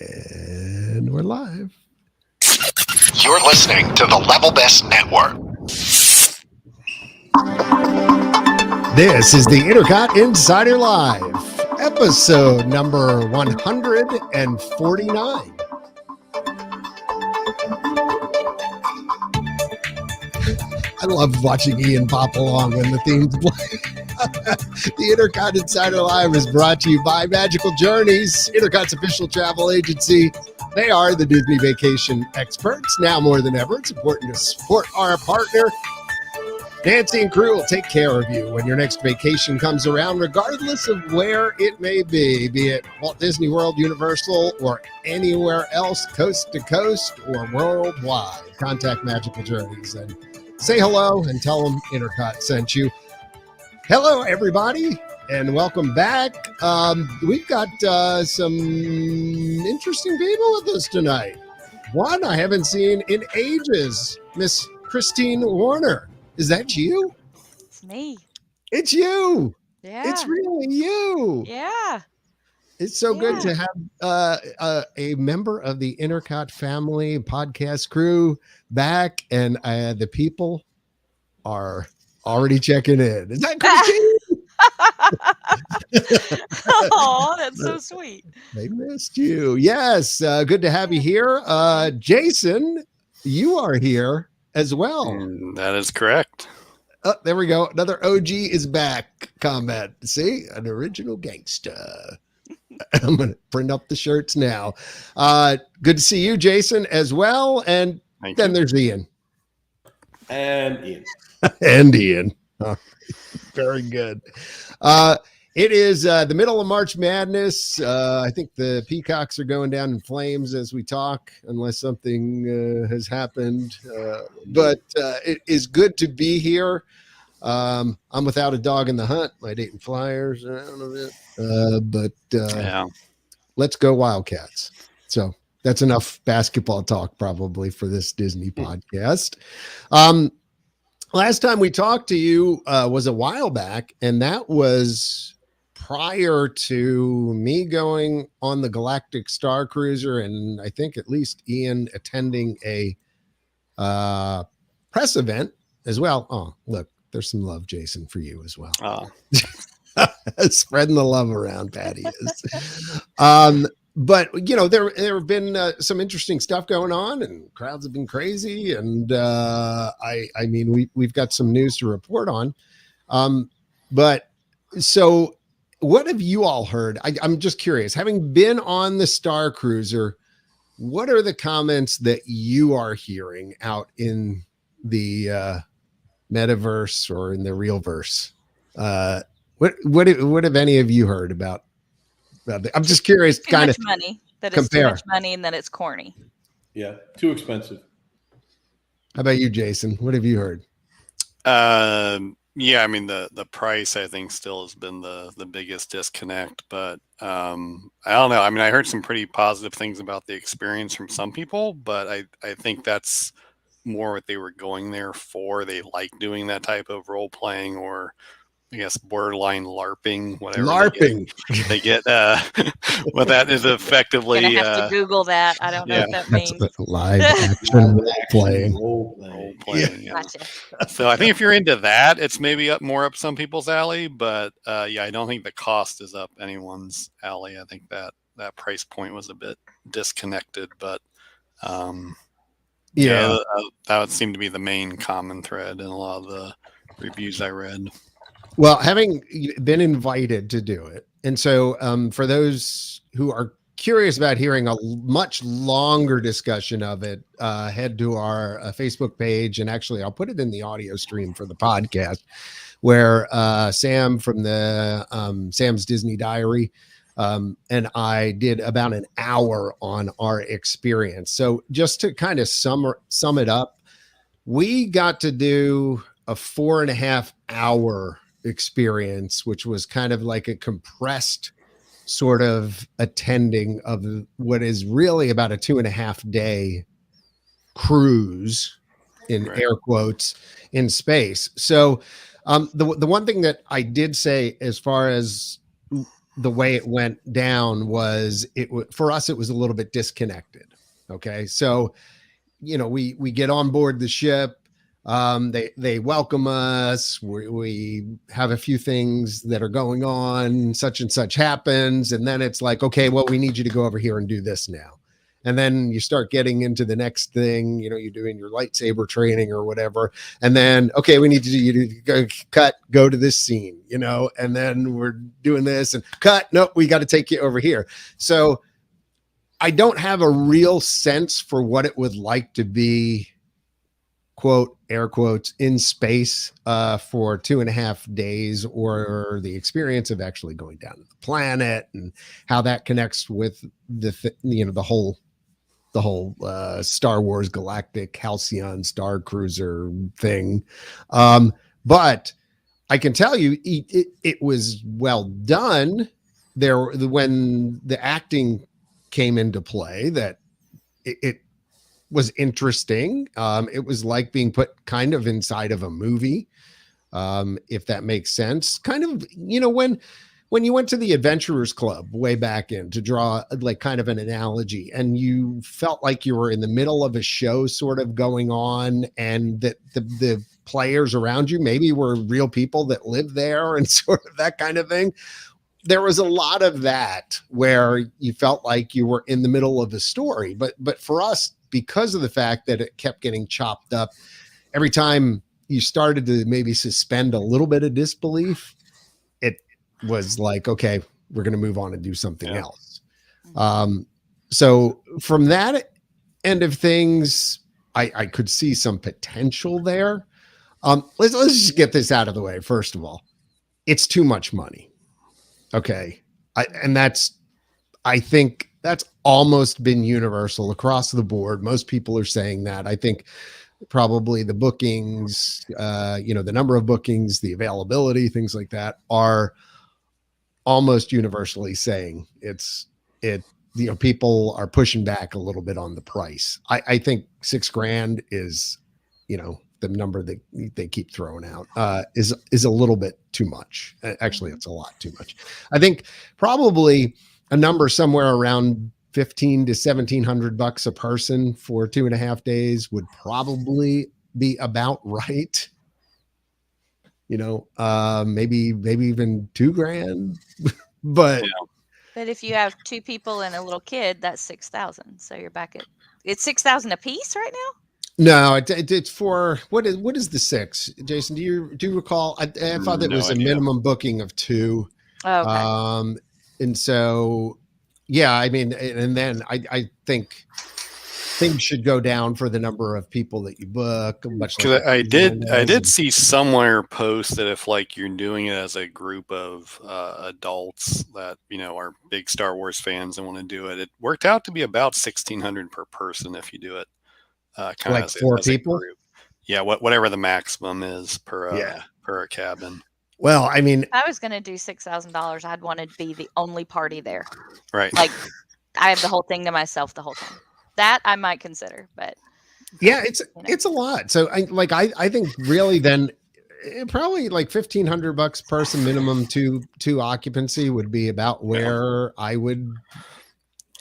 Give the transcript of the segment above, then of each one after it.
And we're live. You're listening to the Level Best Network. This is the INTERCOT Insider Live, episode number 149. I love watching Ian pop along when the themes play. The INTERCOT Insider Live is brought to you by Magical Journeys, INTERCOT's official travel agency. They are the Disney vacation experts. Now more than ever, it's important to support our partner. Nancy and crew will take care of you when your next vacation comes around, regardless of where it may be it Walt Disney World, Universal, or anywhere else, coast to coast or worldwide. Contact Magical Journeys and say hello and tell them INTERCOT sent you. Hello, everybody, and welcome back. We've got some interesting people with us tonight. One I haven't seen in ages, Miss Christine Warner. Is that you? It's me. It's you. Yeah. It's really you. Yeah. It's so good to have a member of the INTERCOT family podcast crew back, and the people are already checking in. Is that Christine? Oh, that's so sweet. They missed you. Yes. Good to have you here. Jason, you are here as well. That is correct. Oh, there we go. Another OG is back comment. See, an original gangster. I'm going to print up the shirts now. Good to see you, Jason, as well. And then there's Ian. And Ian. And Ian. Oh, very good. It is the middle of March Madness. I think the peacocks are going down in flames as we talk, unless something has happened. But it is good to be here. I'm without a dog in the hunt. My Dayton Flyers are out of it. But let's go Wildcats. So that's enough basketball talk probably for this Disney podcast. Last time we talked to you was a while back, and that was prior to me going on the Galactic Star Cruiser, and I think at least Ian attending a press event as well. Oh, look, there's some love, Jason, for you as well. Oh. Spreading the love around, Patty is. But, you know, there have been some interesting stuff going on, and crowds have been crazy. And I mean, we've got some news to report on. But so what have you all heard? I'm just curious, having been on the Star Cruiser, what are the comments that you are hearing out in the metaverse or in the real verse? What have any of you heard about? I'm just curious, kind of money. That compare. It's too much money and that it's corny. Yeah, too expensive. How about you, Jason? What have you heard? Yeah, I mean the price I think still has been the biggest disconnect, but I don't know. I mean, I heard some pretty positive things about the experience from some people, but I think that's more what they were going there for. They like doing that type of role playing, or I guess borderline LARPing, whatever. LARPing. They get what that is effectively. You're gonna have to Google that. I don't know what that means. Live action role playing. Role playing. Yeah. Gotcha. So I think if you're into that, it's maybe more up some people's alley. But I don't think the cost is up anyone's alley. I think that price point was a bit disconnected. But that would seem to be the main common thread in a lot of the reviews I read. Well, having been invited to do it, and so for those who are curious about hearing a much longer discussion of it, head to our Facebook page, and actually I'll put it in the audio stream for the podcast, where Sam from the Sam's Disney Diary and I did about an hour on our experience. So just to kind of sum it up, we got to do a 4.5 hour experience, which was kind of like a compressed sort of attending of what is really about a 2.5 day cruise in air quotes in space. So the one thing that I did say as far as the way it went down was for us, it was a little bit disconnected. Okay. So, we get on board the ship. They welcome us. We have a few things that are going on, such and such happens. And then it's like, okay, well, we need you to go over here and do this now. And then you start getting into the next thing, you're doing your lightsaber training or whatever. And then, okay, we need you to go to this scene, and then we're doing this and cut. Nope, we got to take you over here. So I don't have a real sense for what it would like to be, quote, air quotes, in space for 2.5 days, or the experience of actually going down to the planet and how that connects with the whole Star Wars Galactic Halcyon Star Cruiser thing. But I can tell you it was well done there when the acting came into play, that it was interesting. It was like being put kind of inside of a movie, if that makes sense. Kind of, when you went to the Adventurers Club way back in, to draw like kind of an analogy, and you felt like you were in the middle of a show sort of going on, and that the players around you maybe were real people that live there and sort of that kind of thing. There was a lot of that where you felt like you were in the middle of a story, but for us, because of the fact that it kept getting chopped up every time you started to maybe suspend a little bit of disbelief, it was like, okay, we're going to move on and do something else. So from that end of things, I could see some potential there. Let's just get this out of the way. First of all, it's too much money. Okay. I think that's almost been universal across the board. Most people are saying that. I think probably the bookings, the number of bookings, the availability, things like that are almost universally saying people are pushing back a little bit on the price. I think $6,000 is, the number that they keep throwing out is a little bit too much. Actually, it's a lot too much. I think probably a number somewhere around $1,500 to $1,700 a person for 2.5 days would probably be about right. Maybe even $2,000, but But if you have 2 people and a little kid, that's 6,000. So you're back at, it's 6,000 a piece right now. No, it's for what is the 6? Jason, do you recall? I thought that was a minimum booking of 2. Oh, okay. And so, yeah, I mean, and then I think things should go down for the number of people that you book. Much like I did see somewhere post that if like you're doing it as a group of adults that are big Star Wars fans and want to do it, it worked out to be about $1,600 per person if you do it. Kind like of 4 people. Yeah, whatever the maximum is per cabin. Well, I mean, if I was going to do $6,000, I'd want to be the only party there. Right. Like I have the whole thing to myself the whole time. That I might consider, but yeah, it's a lot. So I think really then probably like $1,500 person minimum to occupancy would be about where I would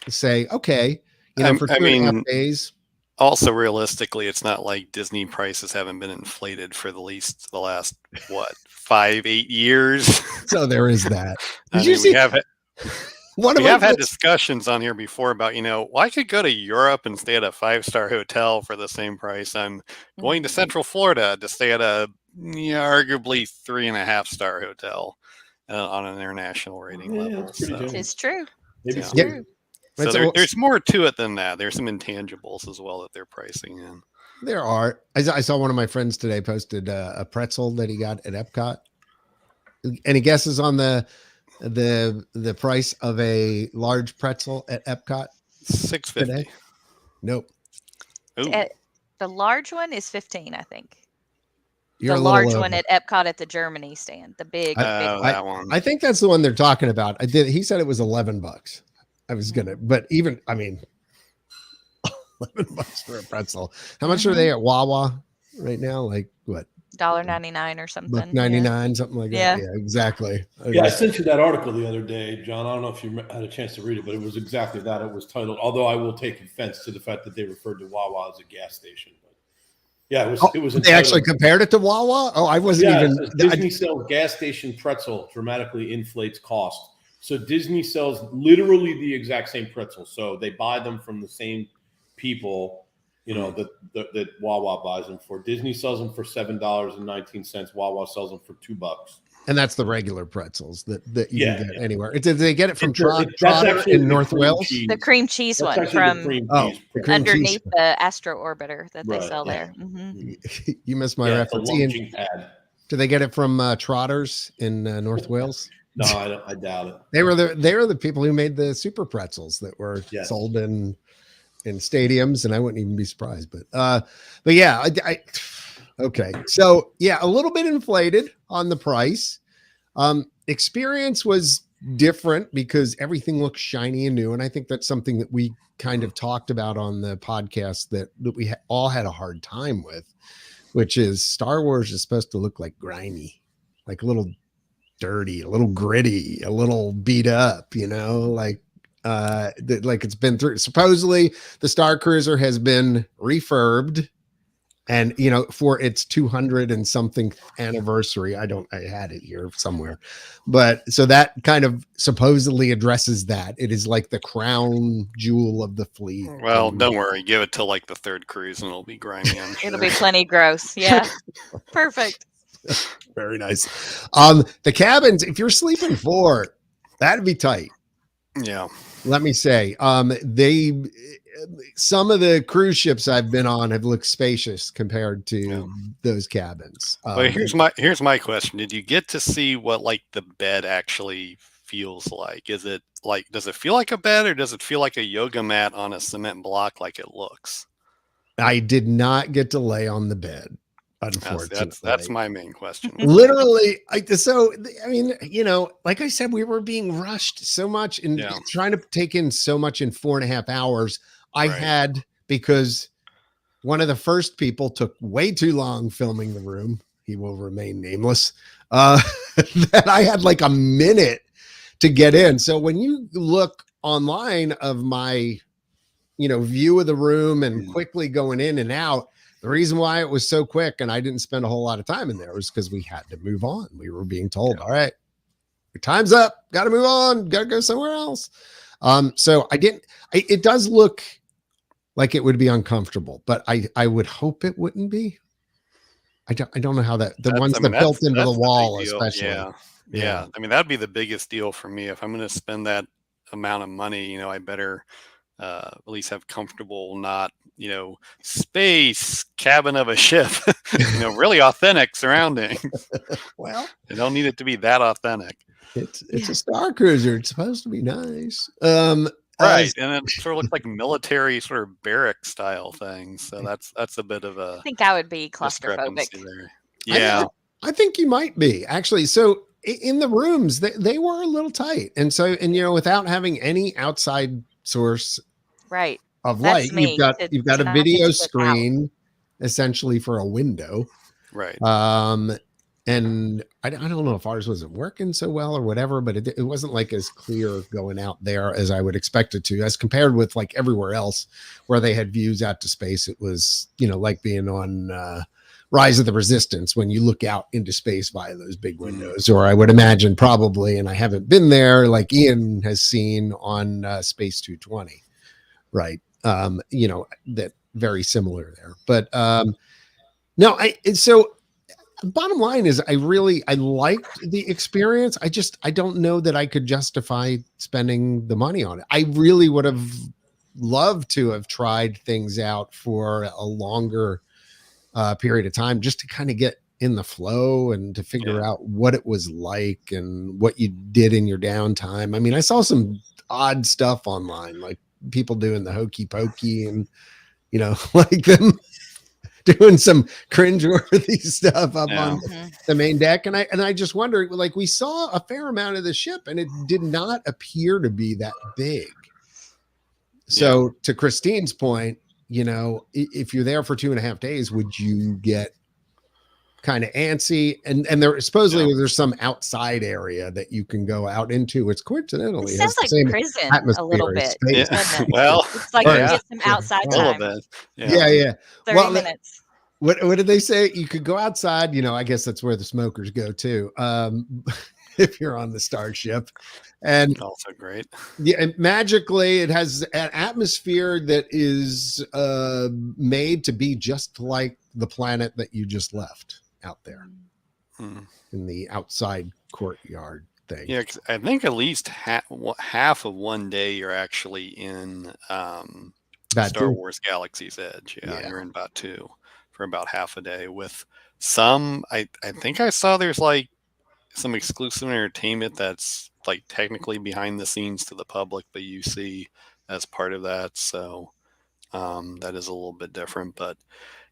say, okay, for 2.5 days. Also, realistically, it's not like Disney prices haven't been inflated for the last 5-8 years. So there is that. We have had discussions on here before about, I could go to Europe and stay at a 5-star hotel for the same price. I'm going to Central Florida to stay at a arguably 3.5-star hotel on an international rating level. It's true. It's true. So there's more to it than that. There's some intangibles as well that they're pricing in. There are. I saw one of my friends today posted a pretzel that he got at Epcot. Any guesses on the price of a large pretzel at Epcot? $6.50. Nope. The large one is $15, I think. You're the large one at Epcot at the Germany stand. The big that one. I think that's the one they're talking about. He said it was $11. I was but even, I mean, $11 for a pretzel. How much are they at Wawa right now? Like what? $1.99 or something. $1.99, something like that. Yeah. Yeah, exactly. Yeah, I sent you that article the other day, John. I don't know if you had a chance to read it, but it was exactly that. It was titled, although I will take offense to the fact that they referred to Wawa as a gas station. But yeah, it was. It was. They actually compared it to Wawa. Oh, I wasn't Yeah, even. it says Disney sells gas station pretzel dramatically inflates cost. So Disney sells literally the exact same pretzel. So they buy them from the same people, you know, that Wawa buys them for. Disney sells them for $7.19. Wawa sells them for $2. And that's the regular pretzels that you Yeah, can get anywhere. Did they get it from That's Trotter actually in the North cream Wales? cheese. The cream cheese That's one actually the from cream cheese the cream underneath cheese. the Astro Orbiter that they Right, sell yeah. there. hmm You missed my Yeah, the reference. Ian, launching pad. do they get it from Trotters in North Wales? No, I doubt it. They were the people who made the super pretzels that were Yes. sold in stadiums, and I wouldn't even be surprised. But yeah, okay. So yeah, a little bit inflated on the price. Experience was different because everything looks shiny and new, and I think that's something that we kind of talked about on the podcast that we all had a hard time with, which is Star Wars is supposed to look like grimy, like a little dirty, a little gritty, a little beat up, you know, like it's been through. Supposedly the Star Cruiser has been refurbed, and you know, for its 200 and something anniversary. I had it here somewhere, but so that kind of supposedly addresses that. It is like the crown jewel of the fleet. Well, don't worry. Give it till like the third cruise and it'll be grimy. I'm sure. It'll be plenty gross. Yeah. Perfect. Very nice. The cabins, if you're sleeping 4, that'd be tight. Yeah. Let me say, some of the cruise ships I've been on have looked spacious compared to those cabins. Well, here's my question. Did you get to see what like the bed actually feels like? Does it feel like a bed, or does it feel like a yoga mat on a cement block like it looks? I did not get to lay on the bed, unfortunately. That's my main question. Literally, I mean, you know, like I said, we were being rushed so much and trying to take in so much in 4.5 hours. I had, because one of the first people took way too long filming the room. He will remain nameless. That I had like a minute to get in. So when you look online of my, you know, view of the room and quickly going in and out, the reason why it was so quick and I didn't spend a whole lot of time in there was because we had to move on. We were being told, all right, your time's up, got to move on, got to go somewhere else. So it does look like it would be uncomfortable, but I would hope it wouldn't be. I don't know how that built into the wall, especially. Yeah. I mean, that'd be the biggest deal for me. If I'm going to spend that amount of money, you know, I better at least have comfortable, not, you know, space cabin of a ship, you know, really authentic surroundings. Well, you don't need it to be that authentic. It's a Star Cruiser. It's supposed to be nice. Right. And it sort of looks like military sort of barrack style things. So that's a bit of a, I think I would be claustrophobic there. Yeah. I think you might be actually. So in the rooms, they were a little tight. And you know, without having any outside source of light, you've got a video screen essentially for a window. Right. And I don't know if ours wasn't working so well or whatever, but it wasn't like as clear going out there as I would expect it to, as compared with like everywhere else where they had views out to space. It was, you know, like being on Rise of the Resistance when you look out into space via those big windows, or I would imagine probably, and I haven't been there, like Ian has seen on Space 220, right? You know, that very similar there, but no, so bottom line is I liked the experience. I don't know that I could justify spending the money on it. I really would have loved to have tried things out for a longer period of time, just to kind of get in the flow and to figure out what it was like and what you did in your downtime. I mean, I saw some odd stuff online, like people doing the hokey pokey and, you know, like them doing some cringeworthy stuff up on the main deck. And I just wonder, like, we saw a fair amount of the ship and it did not appear to be that big. So to Christine's point, you know, if you're there for 2.5 days, would you get kind of antsy, and there supposedly there's some outside area that you can go out into. It's coincidentally It has sounds the like same prison a little atmosphere as bit. space. Yeah. doesn't it? Well, It's like Or- you get some outside a little time. bit. Yeah. 30 Well, minutes. what did they say? You could go outside. I guess that's where the smokers go too. If you're on the Starship, and Also great. yeah, and magically it has an atmosphere that is made to be just like the planet that you just left out there Hmm. in the outside courtyard thing. Yeah, 'cause I think at least half of one day you're actually in Star Batuu. Wars Galaxy's Edge. Yeah, Yeah. you're in Batuu for about half a day with some. I think I saw there's like some exclusive entertainment that's like technically behind the scenes to the public, but you see as part of that. So that is a little bit different. But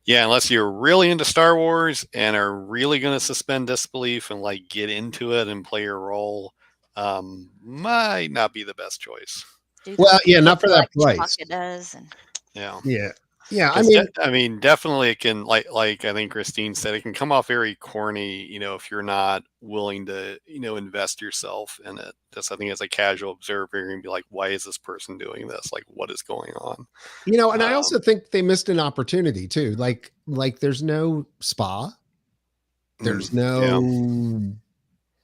yeah, unless you're really into Star Wars and are really going to suspend disbelief and like get into it and play your role, might not be the best choice. Dude, Well, yeah, not look for that like price. Chewbacca does, and Yeah. Yeah. I 'Cause mean, I mean, definitely it can like I think Christine said, it can come off very corny, if you're not willing to, invest yourself in it. Just I think as a casual observer, you're gonna be like, why is this person doing this? Like, what is going on? and I also think they missed an opportunity too. Like there's no spa, there's Yeah. no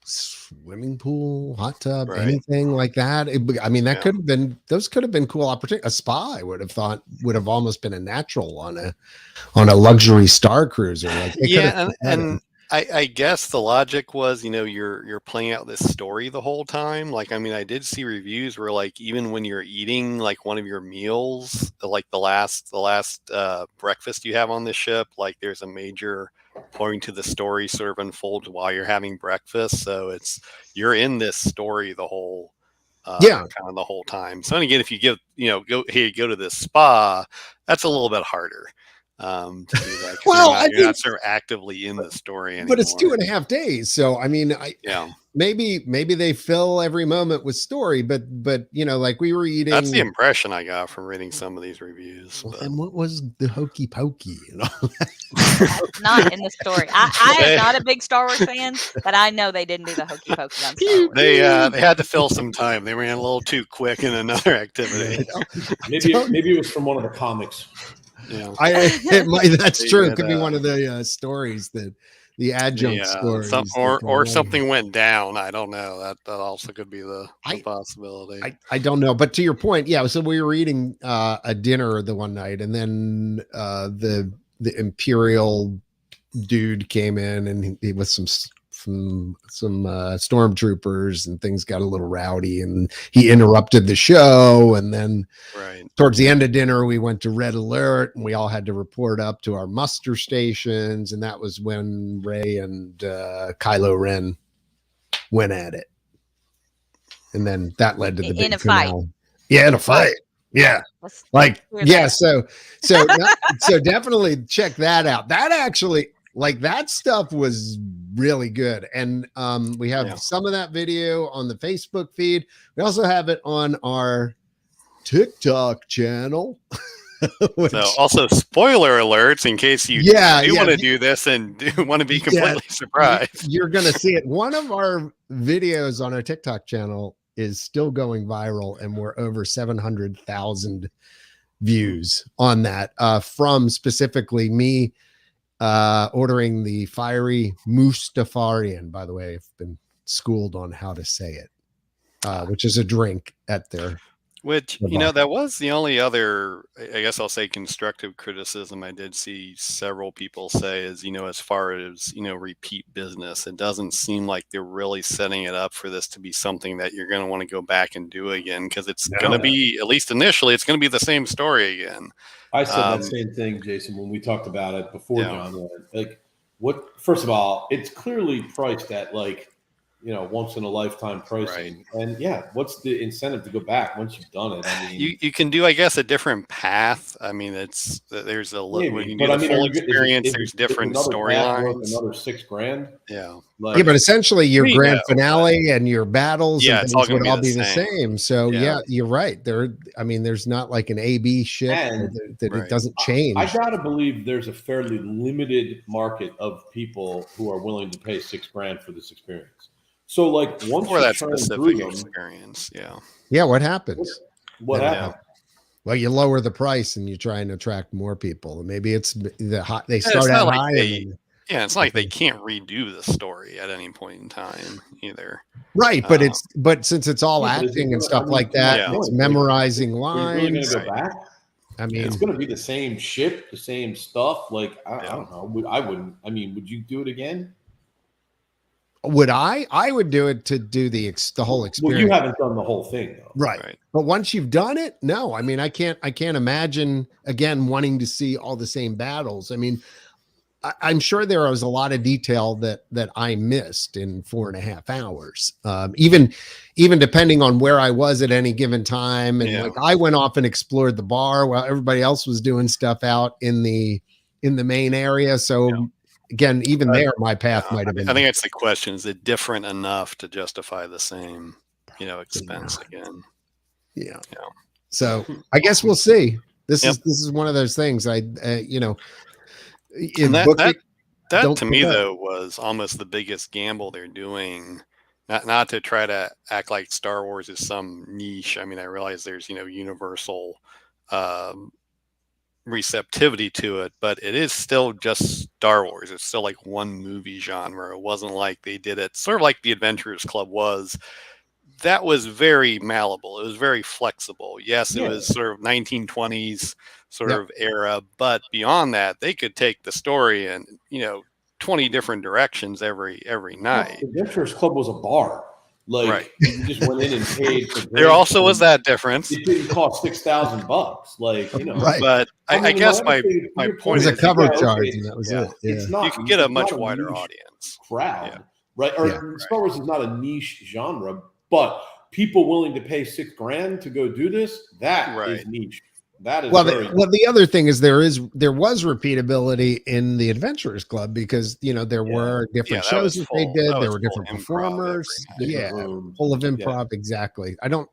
swimming pool, hot tub, Right. anything like that. That Yeah. could have been, those could have been cool opportunities. A spa, I would have thought, would have almost been a natural on a luxury star cruiser. Like they could have Yeah, put that in. and I guess the logic was, you're playing out this story the whole time. Like, I mean, I did see reviews where like even when you're eating like one of your meals, like the last breakfast you have on the ship, like there's a major point to the story sort of unfolds while you're having breakfast. So you're in this story the whole kind of the whole time. So and again, if you go to this spa, that's a little bit harder. To do that. Well, you're not sort of actively in the story anymore. But it's 2.5 days. So, I mean, maybe they fill every moment with story, but like we were eating. That's the impression I got from reading some of these reviews. Well, and what was the hokey pokey? that's not in the story. I am not a big Star Wars fan, but I know they didn't do the hokey pokey on Star Wars. They had to fill some time. They ran a little too quick in another activity. Maybe it was from one of the comics. Yeah, that's true. It could be one of the stories that the adjunct stories, or something went down. I don't know. That also could be the possibility. I don't know. But to your point, yeah. So we were eating a dinner the one night, and then the Imperial dude came in, and he with some stormtroopers, and things got a little rowdy, and he interrupted the show. And then towards the end of dinner, we went to Red Alert, and we all had to report up to our muster stations. And that was when Rey and Kylo Ren went at it, and then that led to the big finale. Yeah, in a fight. Yeah, So definitely check that out. That actually. Like that stuff was really good. And we have some of that video on the Facebook feed. We also have it on our TikTok channel. So also spoiler alerts in case you want to do this and do want to be completely surprised. You're going to see it. One of our videos on our TikTok channel is still going viral, and we're over 700,000 views on that from specifically me ordering the fiery Mustafarian. By the way, I've been schooled on how to say it, which is a drink at their. Which, that was the only other, I guess I'll say, constructive criticism I did see several people say is, as far as, repeat business, it doesn't seem like they're really setting it up for this to be something that you're going to want to go back and do again, because it's going to be, at least initially, it's going to be the same story again. I said that same thing, Jason, when we talked about it before, John. Like, first of all, it's clearly priced at like once in a lifetime pricing. Right. And yeah, what's the incentive to go back once you've done it? I mean, you can do, I guess, a different path. I mean, there's a little, when you do the full experience, there's different storylines. Another $6,000. Yeah. Yeah, but essentially your grand finale and your battles and things would all be the same. So yeah, you're right. There's not like an A/B ship that it doesn't change. I gotta believe there's a fairly limited market of people who are willing to pay $6,000 for this experience. So like once for that specific experience, yeah, what happens? What happens? Well, you lower the price and you try and attract more people. Maybe it's they start out high. It's like they can't redo the story at any point in time either. Right, but since it's all acting and stuff like that, it's memorizing lines. Really go back? I mean, it's going to be the same ship, the same stuff. Like I don't know. I wouldn't. I mean, would you do it again? Would I? I would do it to do the whole experience. Well, you haven't done the whole thing though. Right. But once you've done it, no. I mean, I can't imagine again wanting to see all the same battles. I mean, I'm sure there was a lot of detail that I missed in 4.5 hours. Even depending on where I was at any given time. And like I went off and explored the bar while everybody else was doing stuff out in the main area. So again, even there, my path might have been. I think that's the question: is it different enough to justify the same, expense again? Yeah. So I guess we'll see. This is one of those things. And that to me though was almost the biggest gamble they're doing. Not to try to act like Star Wars is some niche. I mean, I realize there's universal receptivity to it, but it is still just Star Wars. It's still like one movie genre. It wasn't like they did it sort of like the Adventurers Club was. That was very malleable. It was very flexible. Yes, it was sort of 1920s sort of era, but beyond that, they could take the story and 20 different directions every night. The Adventurers Club was a bar. Like you just went in and paid. There also was that difference. It didn't cost $6,000. Like But I guess my point is a cover charge, and that was it. Yeah. It's not. You can get a much wider audience crowd, right? Or Star Wars is not a niche genre, but people willing to pay $6,000 to go do this, that is niche. That is the other thing is there was repeatability in the Adventurers Club because there were different shows that they did. There were different performers. Full of improv. Exactly. But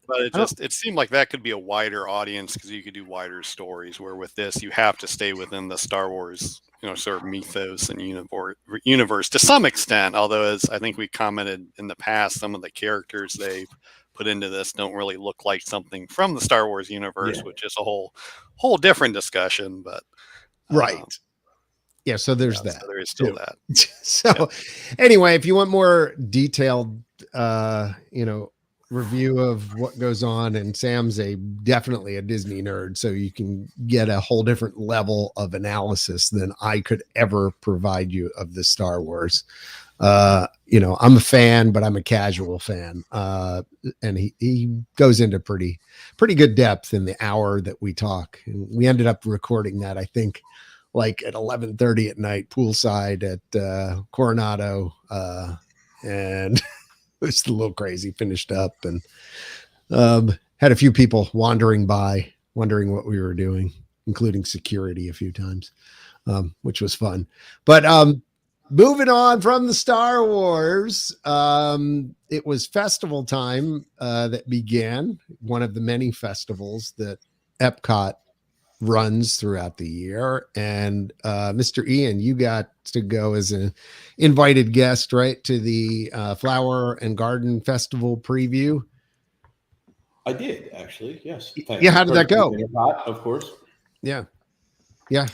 it seemed like that could be a wider audience because you could do wider stories. Where with this, you have to stay within the Star Wars, sort of mythos and universe to some extent. Although, as I think we commented in the past, some of the characters they've put into this don't really look like something from the Star Wars universe, which is a whole different discussion. But so there's that. So there is still that. So anyway, if you want more detailed review of what goes on, and Sam's definitely a Disney nerd, so you can get a whole different level of analysis than I could ever provide you of the Star Wars. I'm a fan, but I'm a casual fan. And he goes into pretty good depth in the hour that we talk. And we ended up recording that, I think, like at 11:30 at night, poolside at Coronado. And it was a little crazy, finished up and had a few people wandering by, wondering what we were doing, including security a few times, which was fun. But moving on from the Star Wars, it was festival time that began, one of the many festivals that Epcot runs throughout the year. And Mr. Ian, you got to go as an invited guest, right, to the Flower and Garden Festival preview. I did, actually, yes. Yeah, how did that go? Of course. Yeah.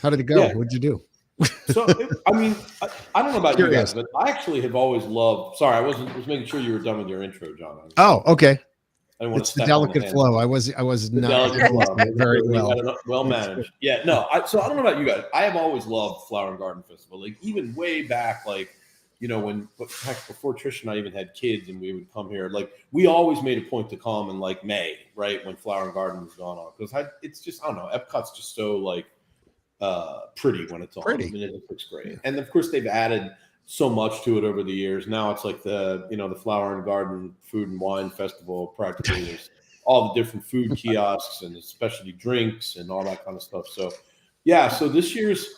How did it go? What'd you do? So, I don't know about you guys, but I actually have always loved. Sorry, I was making sure you were done with your intro, John. Oh, okay. I want it's the delicate flow. I was not very well managed. Yeah, no. So I don't know about you guys. I have always loved Flower and Garden Festival. Like even way back, when before Trish and I even had kids, and we would come here. Like we always made a point to come in like May, right when Flower and Garden was going on, because it's just I don't know. Epcot's just so pretty when it's on. I mean, it looks great. And of course, they've added so much to it over the years. Now it's like the Flower and Garden Food and Wine Festival. Practically, there's all the different food kiosks and specialty drinks and all that kind of stuff. So, yeah. So this year's,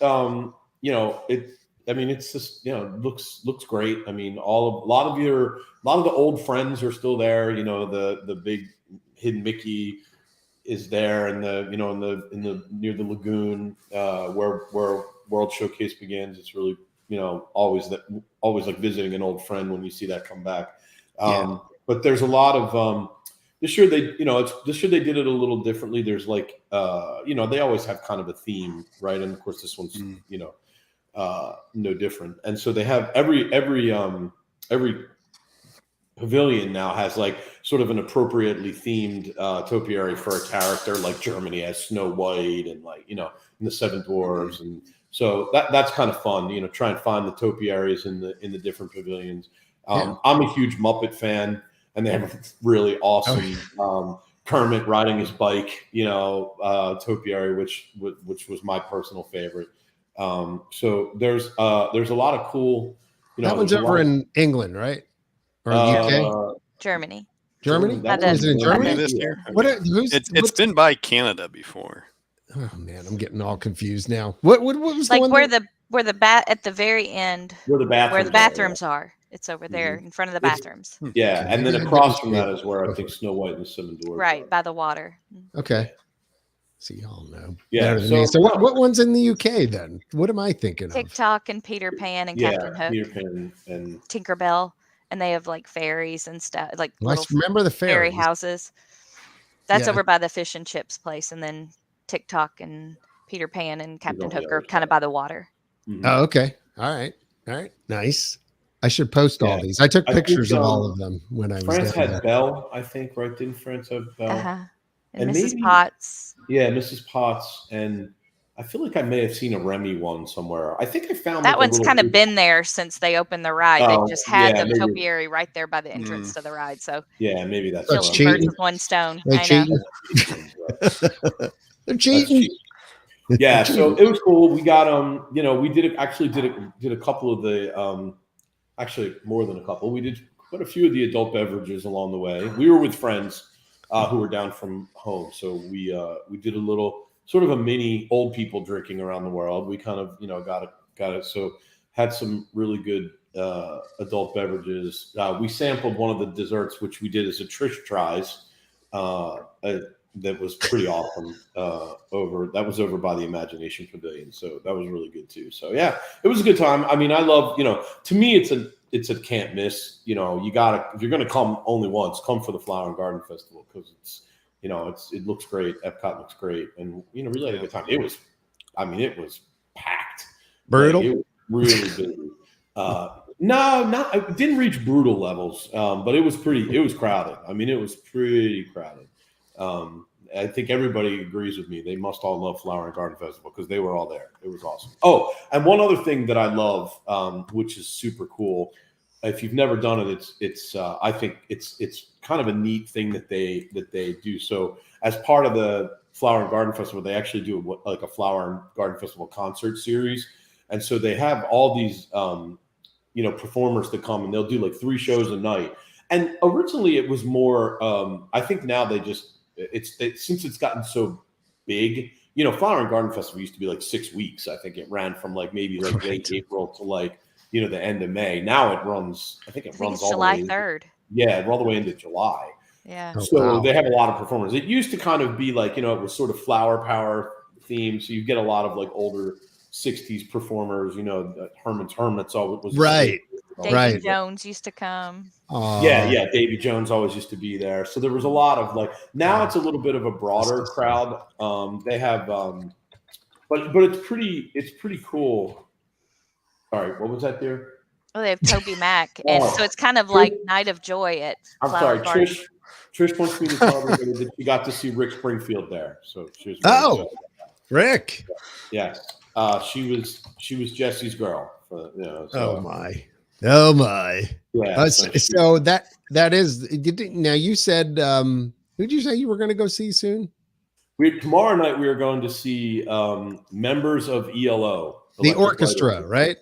it's just looks great. I mean, a lot of the old friends are still there. You know, the big Hidden Mickey is there, and near the Lagoon where World Showcase begins. It's really always like visiting an old friend when you see that come back. But there's a lot of this year they did it a little differently. There's like they always have kind of a theme, right? And of course this one's no different. And so they have every pavilion now has like sort of an appropriately themed topiary for a character. Like Germany has Snow White, and and the Seven Dwarves, and so that's kind of fun. Try and find the topiaries in the different pavilions. I'm a huge Muppet fan, and they have a really awesome Kermit riding his bike, topiary, which was my personal favorite. So there's a lot of cool. That one's over in England, right? Or UK? Germany. Germany? That Is it in Germany? This year. What's been by Canada before. Oh man, I'm getting all confused now. What was Like the one where the at the very end where the bathrooms are. It's over there in front of the bathrooms. Yeah, and then across from that is where I think Snow White and the Seven Dwarfs Right, are. by the water. Okay. So y'all know. Yeah. Better than me. So what one's in the UK then? What am I thinking of? TikTok and Peter Pan and Captain Hook. Peter Pan and Tinkerbell, and they have like fairies and stuff, like Well, I little remember the fairy fairies. houses. That's Yeah. over by the fish and chips place, and then TikTok and Peter Pan and Captain on the Hook are other kind of side. by the water. Oh, okay. All right. Nice. I should post all Yeah. these. I took I think, pictures of all of them when I was France down had there. Belle, I think, right? Didn't France have Belle? And And Mrs. maybe- Potts. Yeah, Mrs. Potts, and I feel like I may have seen a Remy one somewhere. I think I found That like, a one's little kind of group- been there since they opened the ride. Oh, They just had yeah, the maybe- topiary right there by the entrance to the ride. So Yeah, maybe that's That's killing birds cheating. with one stone. They I know. cheating. They're That's cheating. cheap. Yeah, so it was cool. We got we did a couple of the actually more than a couple. We did quite a few of the adult beverages along the way. We were with friends who were down from home, so we did a little sort of a mini old people drinking around the world. We kind of got it. So had some really good adult beverages. We sampled one of the desserts, which we did as a Trish tries. That was pretty awesome. Over by the Imagination Pavilion, so that was really good too. So yeah, it was a good time. I mean, I love to me it's a can't miss. You gotta, if you're gonna come only once, come for the Flower and Garden Festival, because it looks great. Epcot looks great, and really had a good time. It was packed. Brutal. Like, it was really busy. No, it didn't reach brutal levels, but it was crowded. I mean, it was pretty crowded. I think everybody agrees with me. They must all love Flower and Garden Festival because they were all there. It was awesome. Oh, and one other thing that I love, which is super cool. If you've never done it, I think it's kind of a neat thing that they do. So as part of the Flower and Garden Festival, they actually do like a Flower and Garden Festival concert series, and so they have all these performers that come, and they'll do like 3 shows a night. And originally it was more. I think now they just since it's gotten so big. Flower and Garden Festival used to be like 6 weeks. I think it ran from like maybe like late April to like the end of May. Now it runs. I think it runs it's all July the way. 3rd. Yeah, all the way into July. Yeah. Oh, So wow. they have a lot of performers. It used to kind of be like, it was sort of flower power theme. So you get a lot of like older 60s performers, Herman's Hermits always was Right. Davy Right. Jones used to come. Yeah. Davy Jones always used to be there. So there was a lot of like, now it's a little bit of a broader crowd. They have, but it's pretty cool. Sorry, what was that there? Oh, they have Toby Mac, and Oh. so it's kind of like Night of Joy at I'm Flower sorry, Garden. Trish wants me to tell everybody that she got to see Rick Springfield there. So she was very Oh. excited. Rick. Yes. She was Jesse's girl. Oh my. Yeah. So that is. Now you said. Who'd you say you were going to go see soon? Tomorrow night we are going to see members of ELO, The Electric orchestra, Light right?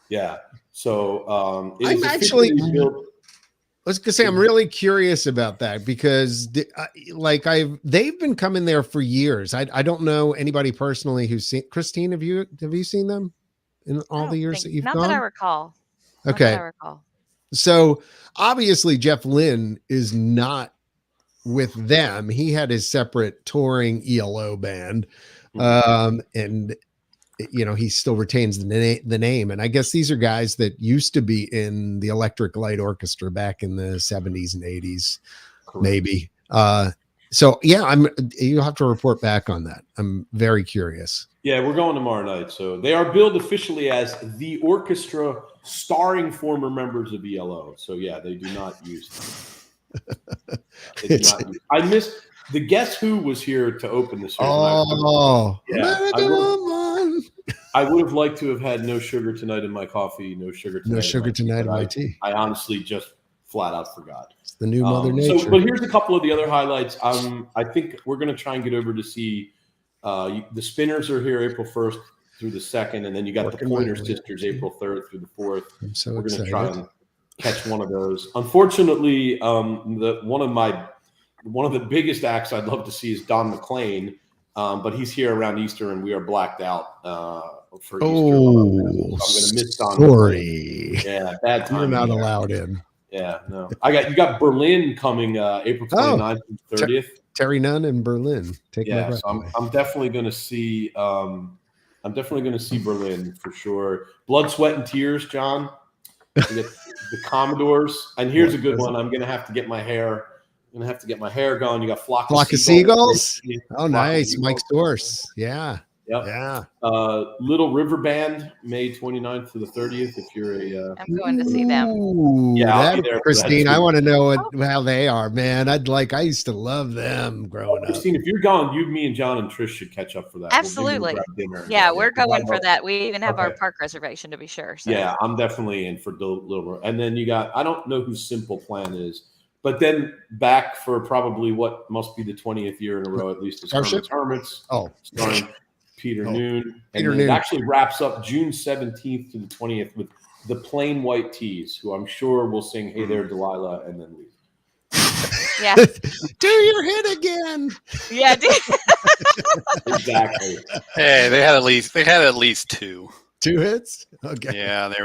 Yeah. So I'm actually. I was gonna say I'm really curious about that because they've been coming there for years. I don't know anybody personally who's seen. Christine, have you seen them in all the years that you've not gone? that I recall. Okay, Not that I recall. So obviously Jeff Lynne is not with them. He had his separate touring ELO band, and he still retains the name. And I guess these are guys that used to be in the Electric Light Orchestra back in the 70s and 80s, maybe. So yeah, you'll have to report back on that. I'm very curious. Yeah, we're going tomorrow night. So they are billed officially as the orchestra starring former members of ELO. So yeah, they do not use them. I missed the Guess Who was here to open this year. Oh, I would have liked to have had No Sugar Tonight in my coffee, No Sugar Tonight in my tea. I honestly just flat out forgot. It's the new Mother Nature. But here's a couple of the other highlights. I think we're going to try and get over to see the Spinners are here April 1st through the 2nd, and then you got the Pointer Sisters April 3rd through the 4th. I'm so we're excited. We're going to try and catch one of those. Unfortunately, one of the biggest acts I'd love to see is Don McLean, but he's here around Easter, and we are blacked out for Easter. So I'm going to miss Don. Sorry. Yeah, bad time. You're not allowed in. Yeah, no. You got Berlin coming April 29th and 30th. Terry Nunn in Berlin. So I'm definitely going to see. I'm definitely going to see Berlin for sure. Blood, Sweat, and Tears, John. The Commodores, and here's a good one. I'm going to have to get my hair. I'm going to have to get my hair going. You got Flock of Seagulls. Oh, nice, Mike Source. Yeah. Yep. Yeah. Little River Band, May 29th to the 30th. If you're I'm going to see them. I'll be there, Christine. I want to know how they are, man. I used to love them growing up. Christine, if you're gone, me and John and Trish should catch up for that. Absolutely. We're going for that. We even have our park reservation to be sure. So. Yeah, I'm definitely in for Little. And then you got, I don't know who Simple Plan is, but then back for probably what must be the 20th year in a row, at least, is Hermits. Oh, starring Peter Noon. And it actually wraps up June 17th to the 20th with the Plain White Tees, who I'm sure will sing Hey There, Delilah, and then leave. Yeah. Do your hit again. Yeah. Exactly. Hey, they had at least two. 2 hits? Okay. Yeah, they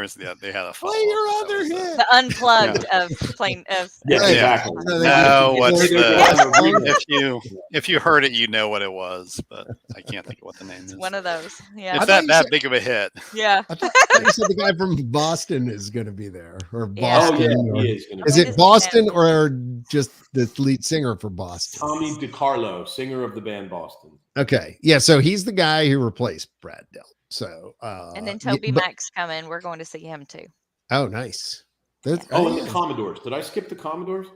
had a play your other hit. The unplugged of plain of exactly. No, what's the if you heard it, you know what it was, but I can't think of what the name is. One of those. Yeah. It's that big of a hit. Yeah. I thought you said the guy from Boston is going to be there, or Boston. He is going to. Is it Boston or just the lead singer for Boston? Tommy DiCarlo, singer of the band Boston. Okay, yeah. So he's the guy who replaced Brad Delp. So, and then Toby Mac's coming. We're going to see him too. Oh, nice. And the Commodores. Did I skip the Commodores?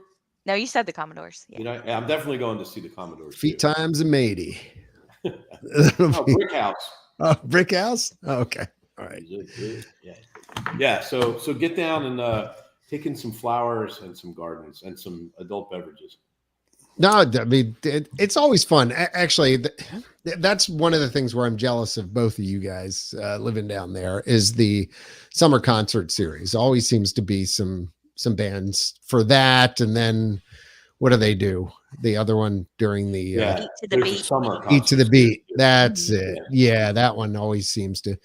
No, you said the Commodores. Yeah. I'm definitely going to see the Commodores. Feet times a matey. Brick House. Oh, Brick House. Oh, okay. All right. Yeah. So get down and take in some flowers and some gardens and some adult beverages. No, I mean, it's always fun. Actually, that's one of the things where I'm jealous of both of you guys living down there is the summer concert series. Always seems to be some bands for that. And then what do they do? The other one during the Eat to the Beat. Summer Eat to the Beat. That's it. Yeah, that one always seems to.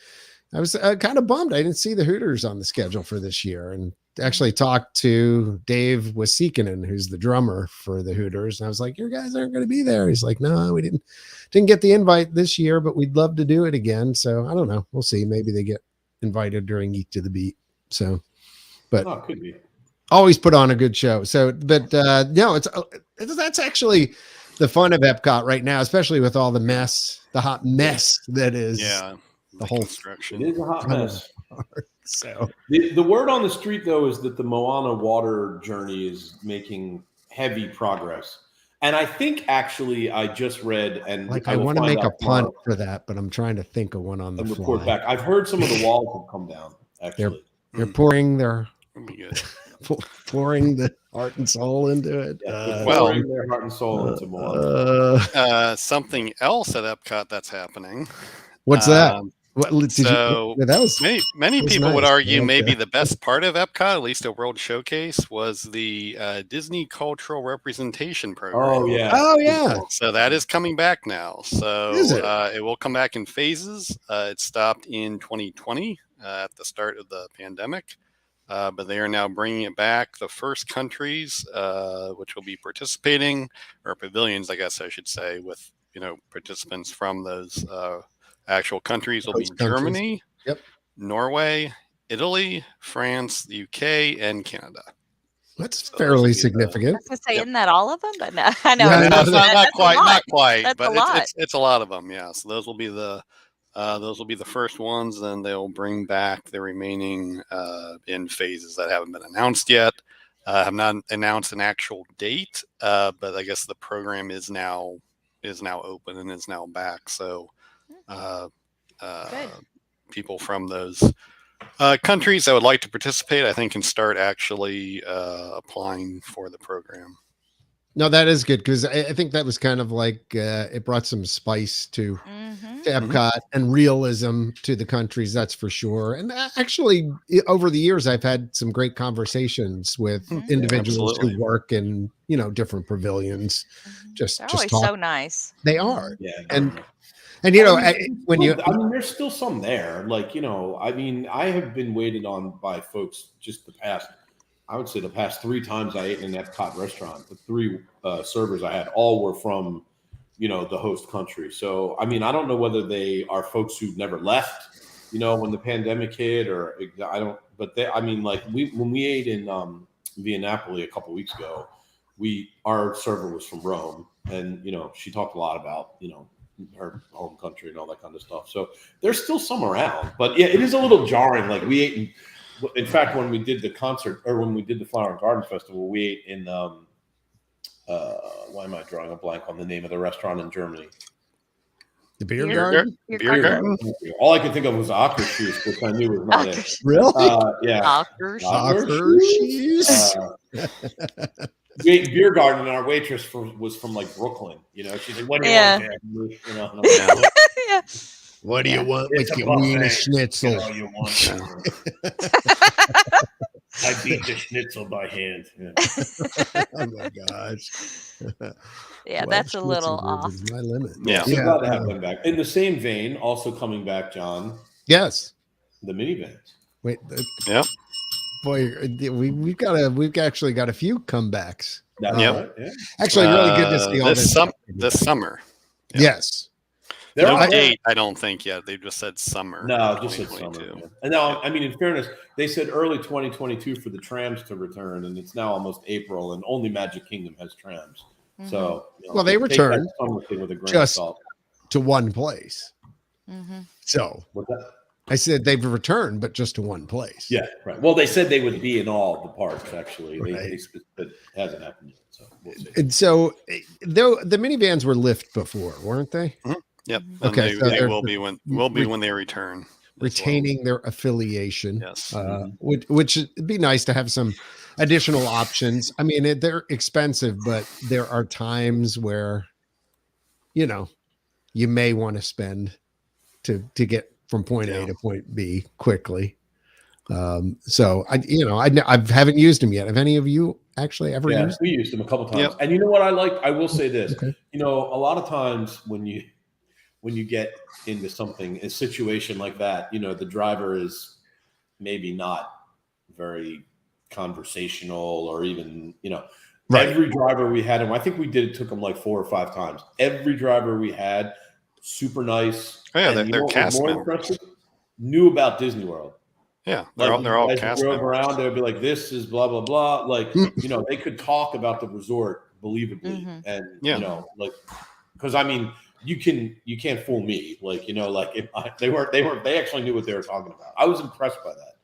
I was kind of bummed. I didn't see the Hooters on the schedule for this year, and actually talked to Dave Wasikinen, who's the drummer for the Hooters. And I was like, your guys aren't going to be there. He's like, no, we didn't get the invite this year, but we'd love to do it again. So I don't know. We'll see. Maybe they get invited during Eat to the Beat. So, but it could be. Always put on a good show. So, but no, that's actually the fun of Epcot right now, especially with all the hot mess that is the whole construction. It is a hot mess. So the word on the street, though, is that the Moana water journey is making heavy progress. And I think actually I just read, and I want to make a punt for that, but I'm trying to think of one on the report fly. Back. I've heard some of the walls have come down. Actually, they're pouring their pouring the heart and soul into it. Pouring their heart and soul into Moana. Something else at Epcot that's happening. What's that? So that was many was people would nice. I argue like maybe that. the best part of Epcot, at least a World Showcase, was the Disney Cultural Representation Program. Oh yeah. Oh yeah. So that is coming back now. Is So it? it will come back in phases. It stopped in 2020 at the start of the pandemic, but they are now bringing it back. The first countries which will be participating, or pavilions, I guess I should say, with participants from those actual countries will be Host countries. Germany, Yep. Norway, Italy, France, the UK, and Canada. That's So those will fairly be the- significant. I was gonna say, Yep. isn't that all of them? But no, I know. Yeah, it's no, not, it's not that's quite, a lot. not quite, That's but a lot. it's a lot of them. Yeah, so those will be the first ones. Then they'll bring back the remaining in phases that haven't been announced yet. Have not announced an actual date, but I guess the program is now open and is now back. So Good. people from those countries that would like to participate, I think, can start actually applying for the program. No, that is good because I think that was kind of like it brought some spice to Epcot and realism to the countries. That's for sure. And actually, over the years, I've had some great conversations with individuals Absolutely. who work in different pavilions. They're Just always talk. so nice. They are, Yeah. and when you I mean, there's still some there. Like, I mean, I have been waited on by folks just the past 3 times I ate in an Epcot restaurant. The 3 servers I had all were from, the host country. So, I mean, I don't know whether they are folks who never left, when the pandemic hit, or I don't. But like when we ate in Via Napoli a couple weeks ago, our server was from Rome, and she talked a lot about her home country and all that kind of stuff. So there's still some around, but yeah, it is a little jarring. Like we ate in fact, when we did the concert, or when we did the Flower and Garden Festival, we ate in why am I drawing a blank on the name of the restaurant in Germany? the beer Beer garden. Beer garden. All I could think of was Ackerschus, which I knew was not it. Really? Yeah. Ackerschus. We ate in Beer Garden, and our waitress was from like Brooklyn. She's like, "What do you want, Jack?" And I'm like, Yeah. What do you want It's with a your wiener buffet. schnitzel? You want I beat the schnitzel by hand. Yeah. Oh my gosh. Yeah, 12 that's a little schnitzel off. is my limit. Yeah. So glad to have them back. In the same vein, also coming back, John, Yes. the minivans. Wait. Yep. Boy, we've actually got a few comebacks. That's Yep. right. Yeah. Actually, really good to see all this. This summer. Yep. Yes. There No are- date, I don't think yet. They just said summer. No, just said summer. 2022. Yeah. And now, I mean, in fairness, they said early 2022 for the trams to return, and it's now almost April, and only Magic Kingdom has trams. So, Well, they take returned that summer thing with a grain of just- salt. to one place. So What's that? I said they've returned, but just to one place. Yeah, right. Well, they said they would be in all the parks. Actually, Right. but it hasn't happened yet. So we'll see. And so, though the minivans were Lyft before, weren't they? Yep. Okay, And so they they're- will be when they return. as well. Retaining their affiliation. Yes. Which would be nice to have some additional options. I mean, they're expensive, but there are times where, you may want to spend to get from point A to point B quickly. So I haven't used them yet. Have any of you actually ever used? We used them a couple times. Yep. And you know what I like? I will say this. Okay. A lot of times when you get into a situation like that, the driver is maybe not very conversational, or even, Right. Every driver we had, and I think took them like 4 or 5 times. Every driver we had, super nice. Oh, yeah, And they're you know what was cast more members. impressive? Knew about Disney World. Yeah, they're all as cast you drove members. around, they'd be like, "This is blah blah blah." Like, they could talk about the resort believably, and because I mean, you can't fool me. Like, if they actually knew what they were talking about. I was impressed by that,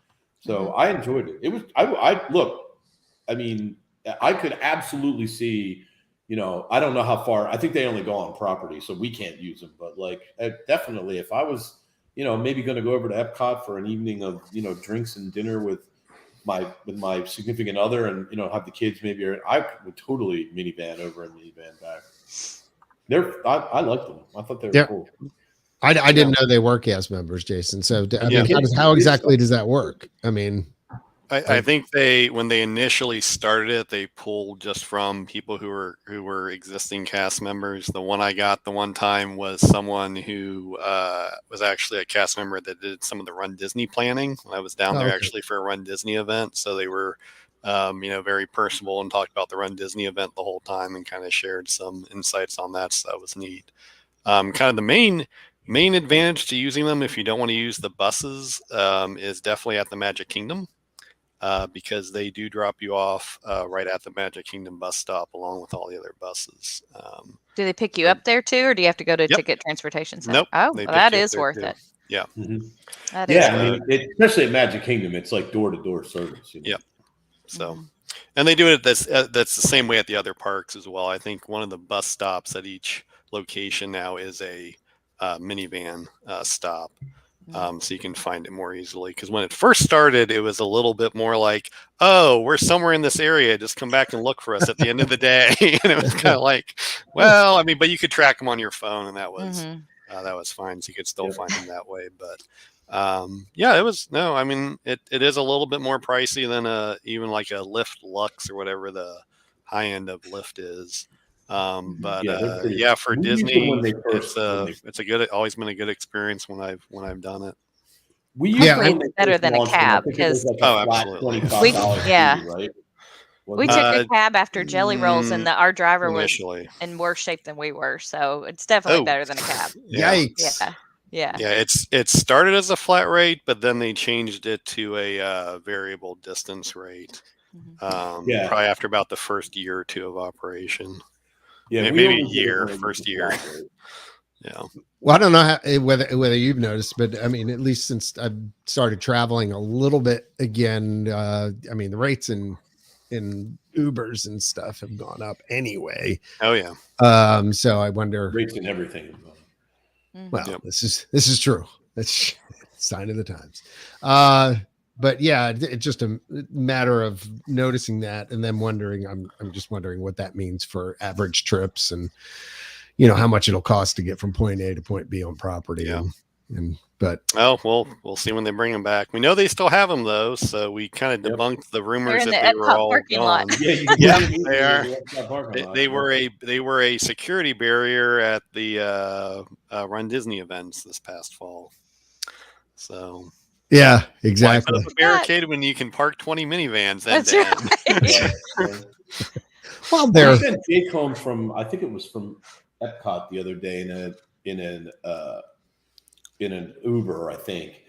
so I enjoyed it. It was I mean, I could absolutely see. I don't know how far. I think they only go on property, so we can't use them. But definitely, if I was maybe going to go over to Epcot for an evening of, drinks and dinner with my significant other, and, have the kids maybe, I would totally minivan over and minivan back. I liked them. I thought they were cool. I didn't know they were cast members, Jason. So I mean, how exactly does that work? I mean, I think when they initially started it, they pulled just from people who were existing cast members. The one I got the one time was someone who was actually a cast member that did some of the Run Disney planning. I was down there actually for a Run Disney event, so they were very personable and talked about the Run Disney event the whole time and kind of shared some insights on that. So that was neat. Kind of the main advantage to using them if you don't want to use the buses is definitely at the Magic Kingdom. Because they do drop you off right at the Magic Kingdom bus stop along with all the other buses. Do they pick you up there too, or do you have to go to a ticket transportation center? Nope. Oh, well, that is worth it. Yeah. Mm-hmm. That is I mean, especially at Magic Kingdom, it's like door-to-door service. You know? Yep. So, and they do it. That's the same way at the other parks as well. I think one of the bus stops at each location now is a minivan stop. So you can find it more easily. Because when it first started, it was a little bit more like, oh, we're somewhere in this area. Just come back and look for us at the end of the day. And it was kind of like, well, I mean, but you could track them on your phone, and that was fine. So you could still find them that way. But it was I mean, it is a little bit more pricey than even like a Lyft Lux or whatever the high end of Lyft is. For Disney, it's always been a good experience when I've done it. It's better than a cab because absolutely. We took a cab after Jelly Rolls, and our driver was in worse shape than we were, so it's definitely better than a cab. Yikes! Yeah. It started as a flat rate, but then they changed it to a variable distance rate. Probably after about the first year or two of operation. Yeah, maybe a year, first year. Yeah. Well, I don't know whether you've noticed, but I mean, at least since I've started traveling a little bit again, I mean, the rates in Ubers and stuff have gone up anyway. Oh yeah. So I wonder. Rates and everything. Well, this is true. That's a sign of the times. But yeah, it's just a matter of noticing that and then wondering. I'm just wondering what that means for average trips and how much it'll cost to get from point A to point B on property. Yeah. We'll see when they bring them back. We know they still have them though, so we kind of debunked the rumors that they were all gone. They are. They were a security barrier at the Run Disney events this past fall. So. Yeah, exactly. Why put up a barricade when you can park 20 minivans? That's right. Well, there. I sent Jake home from Epcot the other day in an Uber, I think,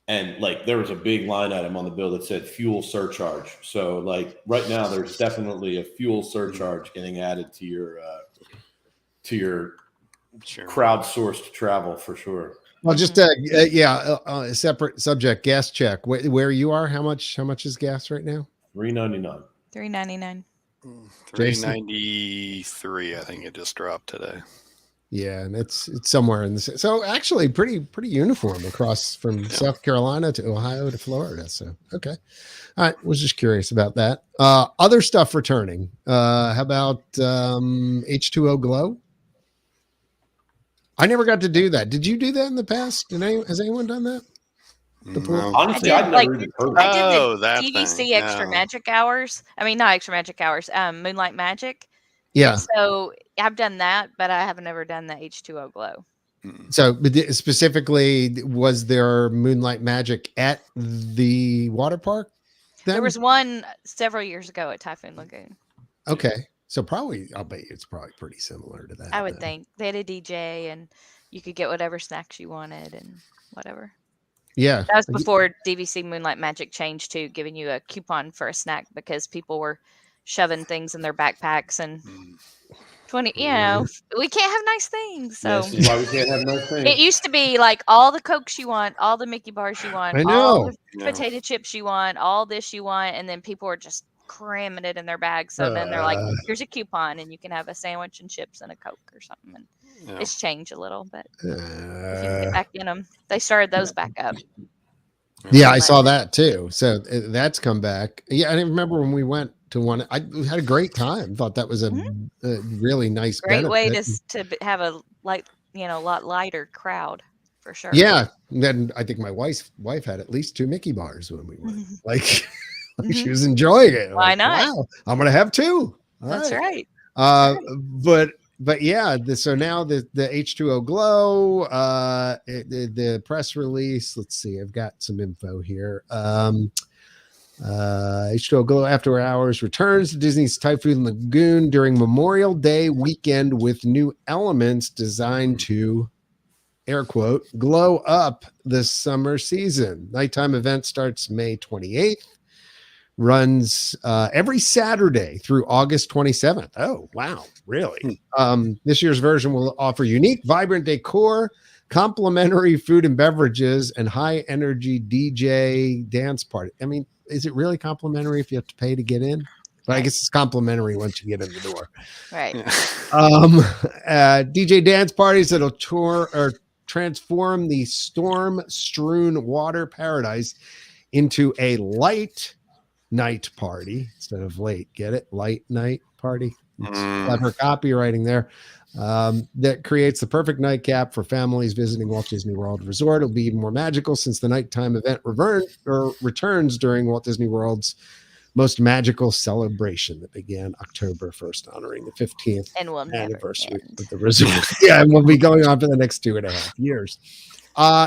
and like there was a big line item on the bill that said fuel surcharge. So like right now, there's definitely a fuel surcharge getting added to your crowdsourced travel for sure. Well, just a separate subject. Gas check. Where you are? How much is gas right now? $3.99. $3.99. $3.93. I think it just dropped today. Yeah, and it's somewhere in the so actually pretty uniform across from South Carolina to Ohio to Florida. So okay, all right. Was just curious about that. Other stuff returning. How about H2o Glow? I never got to do that. Did you do that in the past? Has anyone done that? No. Honestly, I've never even heard of it. I did the DVC Extra Magic Hours. I mean, not Extra Magic Hours. Moonlight Magic. Yeah. So I've done that, but I have never done the H2o Glow. So specifically, was there Moonlight Magic at the water park? Then? There was one several years ago at Typhoon Lagoon. Okay. So I'll bet you it's probably pretty similar to that. I would think. They had a DJ and you could get whatever snacks you wanted and whatever. Yeah. That was before DVC Moonlight Magic changed to giving you a coupon for a snack because people were shoving things in their backpacks and 20, we can't have nice things. So this is why we can't have nice things. It used to be like all the Cokes you want, all the Mickey bars you want, all the potato chips you want, all this you want, and then people were just cramming it in their bags. So then they're like, here's a coupon and you can have a sandwich and chips and a Coke or something. And it's changed a little, but if you can get back in them, they started those back up. Yeah, I saw that too. So that's come back. Yeah, I remember when we went to one. I had a great time. Thought that was a really nice, great way to have a lot lighter crowd. for sure. Yeah. And then I think my wife had at least 2 Mickey bars when we went. Like, she was enjoying it. Why Like, not? wow, I'm gonna have 2. All That's right. But yeah, so now the H2o Glow, the press release. Let's see, I've got some info here. H2o Glow After Hours returns to Disney's Typhoon Lagoon during Memorial Day weekend with new elements designed to, air quote, glow up this summer season. Nighttime event starts May 28th, runs every Saturday through August 27th. Oh, wow. Really? This year's version will offer unique, vibrant decor, complimentary food and beverages, and high energy DJ dance party. I mean, is it really complimentary if you have to pay to get in? But I guess it's complimentary once you get in the door. Right. DJ dance parties that'll tour or transform the storm-strewn water paradise into a light night party instead of late. Get it? Light night party. It's clever copywriting there. That creates the perfect nightcap for families visiting Walt Disney World Resort. It'll be even more magical since the nighttime event returns during Walt Disney World's most magical celebration that began October 1st, honoring the 15th anniversary of the resort. Yeah, and we'll be going on for the next 2.5 years.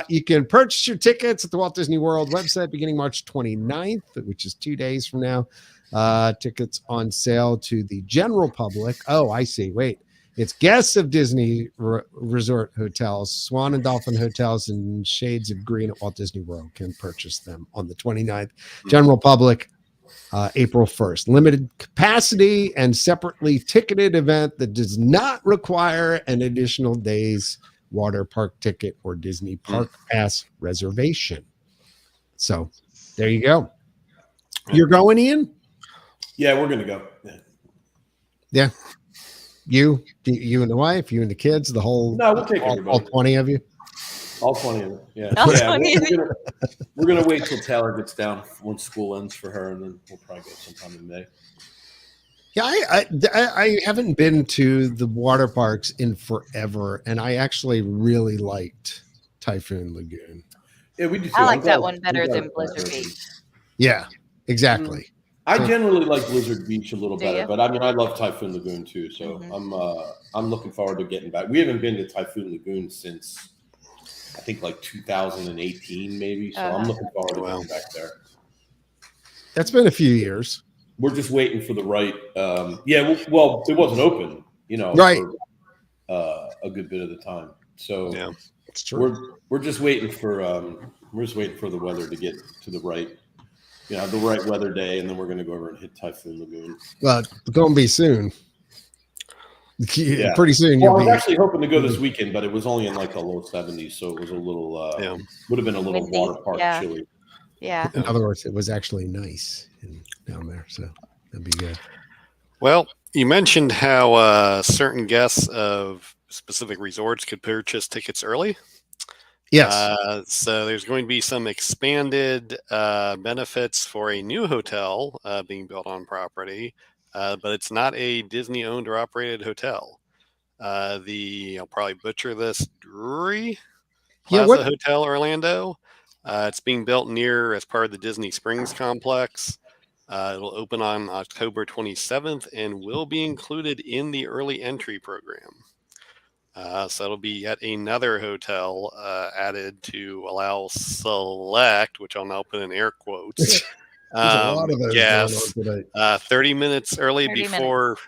You can purchase your tickets at the Walt Disney World website beginning March 29th, which is 2 days from now. Tickets on sale to the general public. Oh, I see. Wait. It's guests of Disney Resort hotels, Swan and Dolphin hotels, and Shades of Green at Walt Disney World can purchase them on the 29th. General public, April 1st. Limited capacity and separately ticketed event that does not require an additional day's water park ticket or Disney Park Pass reservation. So there you go. You're going, Ian? Yeah, we're going to go. Yeah. You and the wife, you and the kids, the whole, no, we'll take all 20 of you. All 20 of them. Yeah. All Yeah, 20 of you. we're gonna wait till Taylor gets down when school ends for her, and then we'll probably go sometime in May. Yeah, I haven't been to the water parks in forever, and I actually really liked Typhoon Lagoon. Yeah, we do too. I like that one better than Blizzard Beach. Yeah, exactly. I generally like Blizzard Beach a little better, you? but I mean, I love Typhoon Lagoon too. So I'm looking forward to getting back. We haven't been to Typhoon Lagoon since I think like 2018, maybe. So I'm looking forward to getting back there. That's been a few years. We're just waiting for the right. Well, it wasn't open, right, for, a good bit of the time. So yeah, it's true. We're just waiting for the weather to get to the right. The right weather day, and then we're going to go over and hit Typhoon Lagoon. Well, it's going to be soon. Yeah. Pretty soon. Well, I was actually hoping to go this weekend, but it was only in like the low 70s, so it was a little, would have been a little windy. water park chilly. Yeah. In other words, it was actually nice down there, so that'd be good. Well, you mentioned how certain guests of specific resorts could purchase tickets early. Yes. So there's going to be some expanded benefits for a new hotel being built on property, but it's not a Disney-owned or operated hotel. I'll probably butcher this, Dreary Plaza Hotel Orlando. It's being built as part of the Disney Springs complex. It'll open on October 27th and will be included in the early entry program. So it'll be yet another hotel added to allow select, which I'll now put in air quotes. A lot of those guests, going on today. 30 minutes early before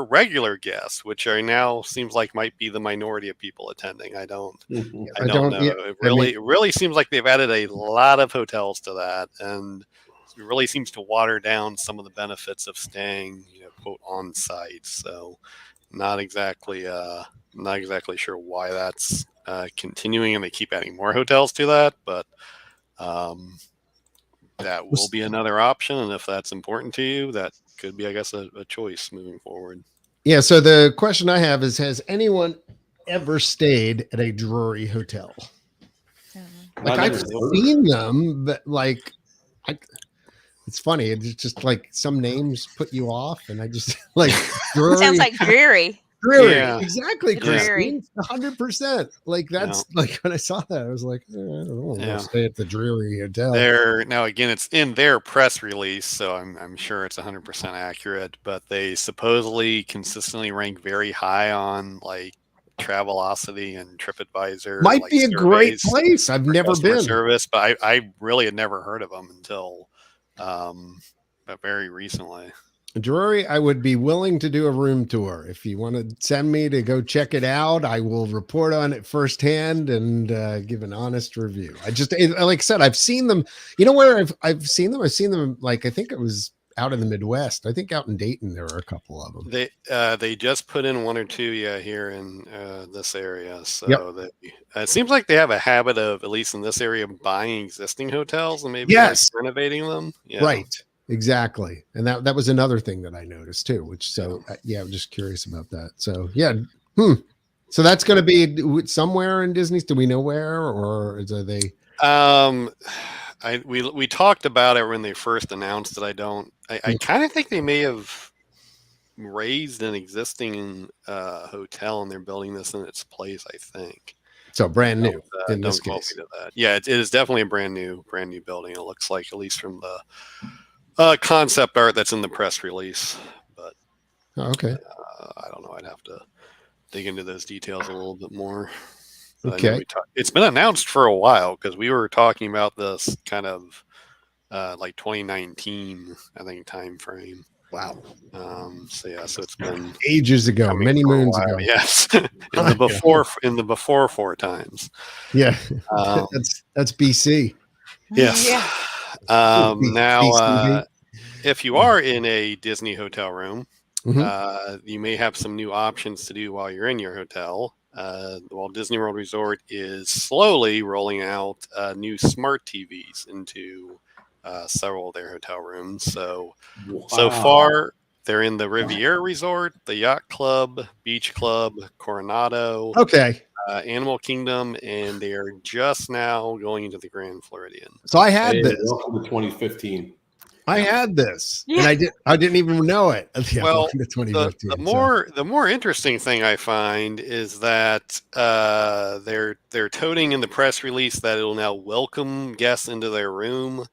regular guests, which are now seems like might be the minority of people attending. I don't know. It really seems like they've added a lot of hotels to that, and it really seems to water down some of the benefits of staying, quote, on site. So not exactly sure why that's continuing, and they keep adding more hotels to that, but that will be another option. And if that's important to you, that could be, I guess, a choice moving forward. Yeah. So the question I have is, has anyone ever stayed at a Drury hotel? Like, I've seen them, but it's funny. It's just like some names put you off, and I just like Drury. Sounds like Dreary. Dreary. Yeah. Exactly, Dreary. Christine. 100%. Like that's like when I saw that, I was like, I don't know, I'll stay at the Dreary Hotel. Now again, it's in their press release, so I'm sure it's 100% accurate. But they supposedly consistently rank very high on like Travelocity and TripAdvisor. Might like, be a great place. I've never been. Service, but I really had never heard of them until but very recently. Drury, I would be willing to do a room tour. If you want to send me to go check it out, I will report on it firsthand and give an honest review. Like I said, I've seen them. You know where I've seen them? I've seen them, like, I think it was out in the Midwest. I think out in Dayton, there are a couple of them. They just put in one or two, here in this area. So it seems like they have a habit of, at least in this area, buying existing hotels and maybe renovating them. Yeah. Right. Exactly. And that was another thing that I noticed too, I'm just curious about that. So so that's going to be somewhere in Disney's. Do we know where, or are they? We talked about it when they first announced it. I kind of think they may have raised an existing hotel and they're building this in its place, I think. So brand new in this don't case. quote me to that. Yeah, it is definitely a brand new building. It looks like, at least from the concept art that's in the press release, but okay. I don't know. I'd have to dig into those details a little bit more. Okay. It's been announced for a while because we were talking about this kind of like 2019, I think, time frame. Wow. So it's been ages ago, many moons ago. Yes, in the before 4 times. Yeah, that's BC. Yes. Yeah. Now, if you are in a Disney hotel room, you may have some new options to do while you're in your hotel. Walt Disney World Resort is slowly rolling out new smart TVs into several of their hotel rooms. So far, they're in the Riviera Resort, the Yacht Club, Beach Club, Coronado. Okay. Animal Kingdom, and they are just now going into the Grand Floridian. So I had this. Welcome to 2015. I had this, and I didn't even know it. Yeah, well, to 2015, the more interesting thing I find is that they're toting in the press release that it'll now welcome guests into their room.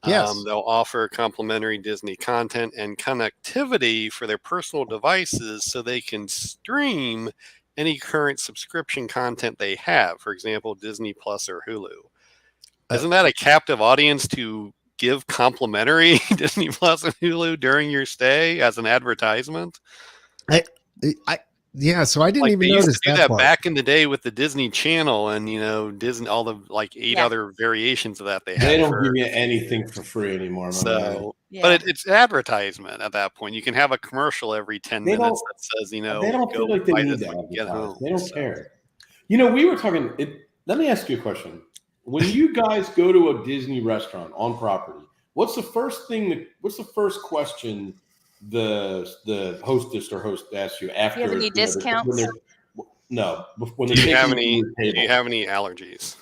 Yes. They'll offer complimentary Disney content and connectivity for their personal devices so they can stream any current subscription content they have. For example, Disney Plus or Hulu. Isn't that a captive audience to give complimentary Disney Plus and Hulu during your stay as an advertisement? Yeah, so I didn't even notice that back in the day with the Disney Channel and Disney, all the like 8 other variations of that they have. They don't give you anything for free anymore. But it's advertisement at that point. You can have a commercial every 10 minutes that says, they don't feel like they need to advertise. They don't care. We were talking. Let me ask you a question. When you guys go to a Disney restaurant on property, what's the first question the hostess or host asks you after? Do you have any discounts? When they do you have any allergies?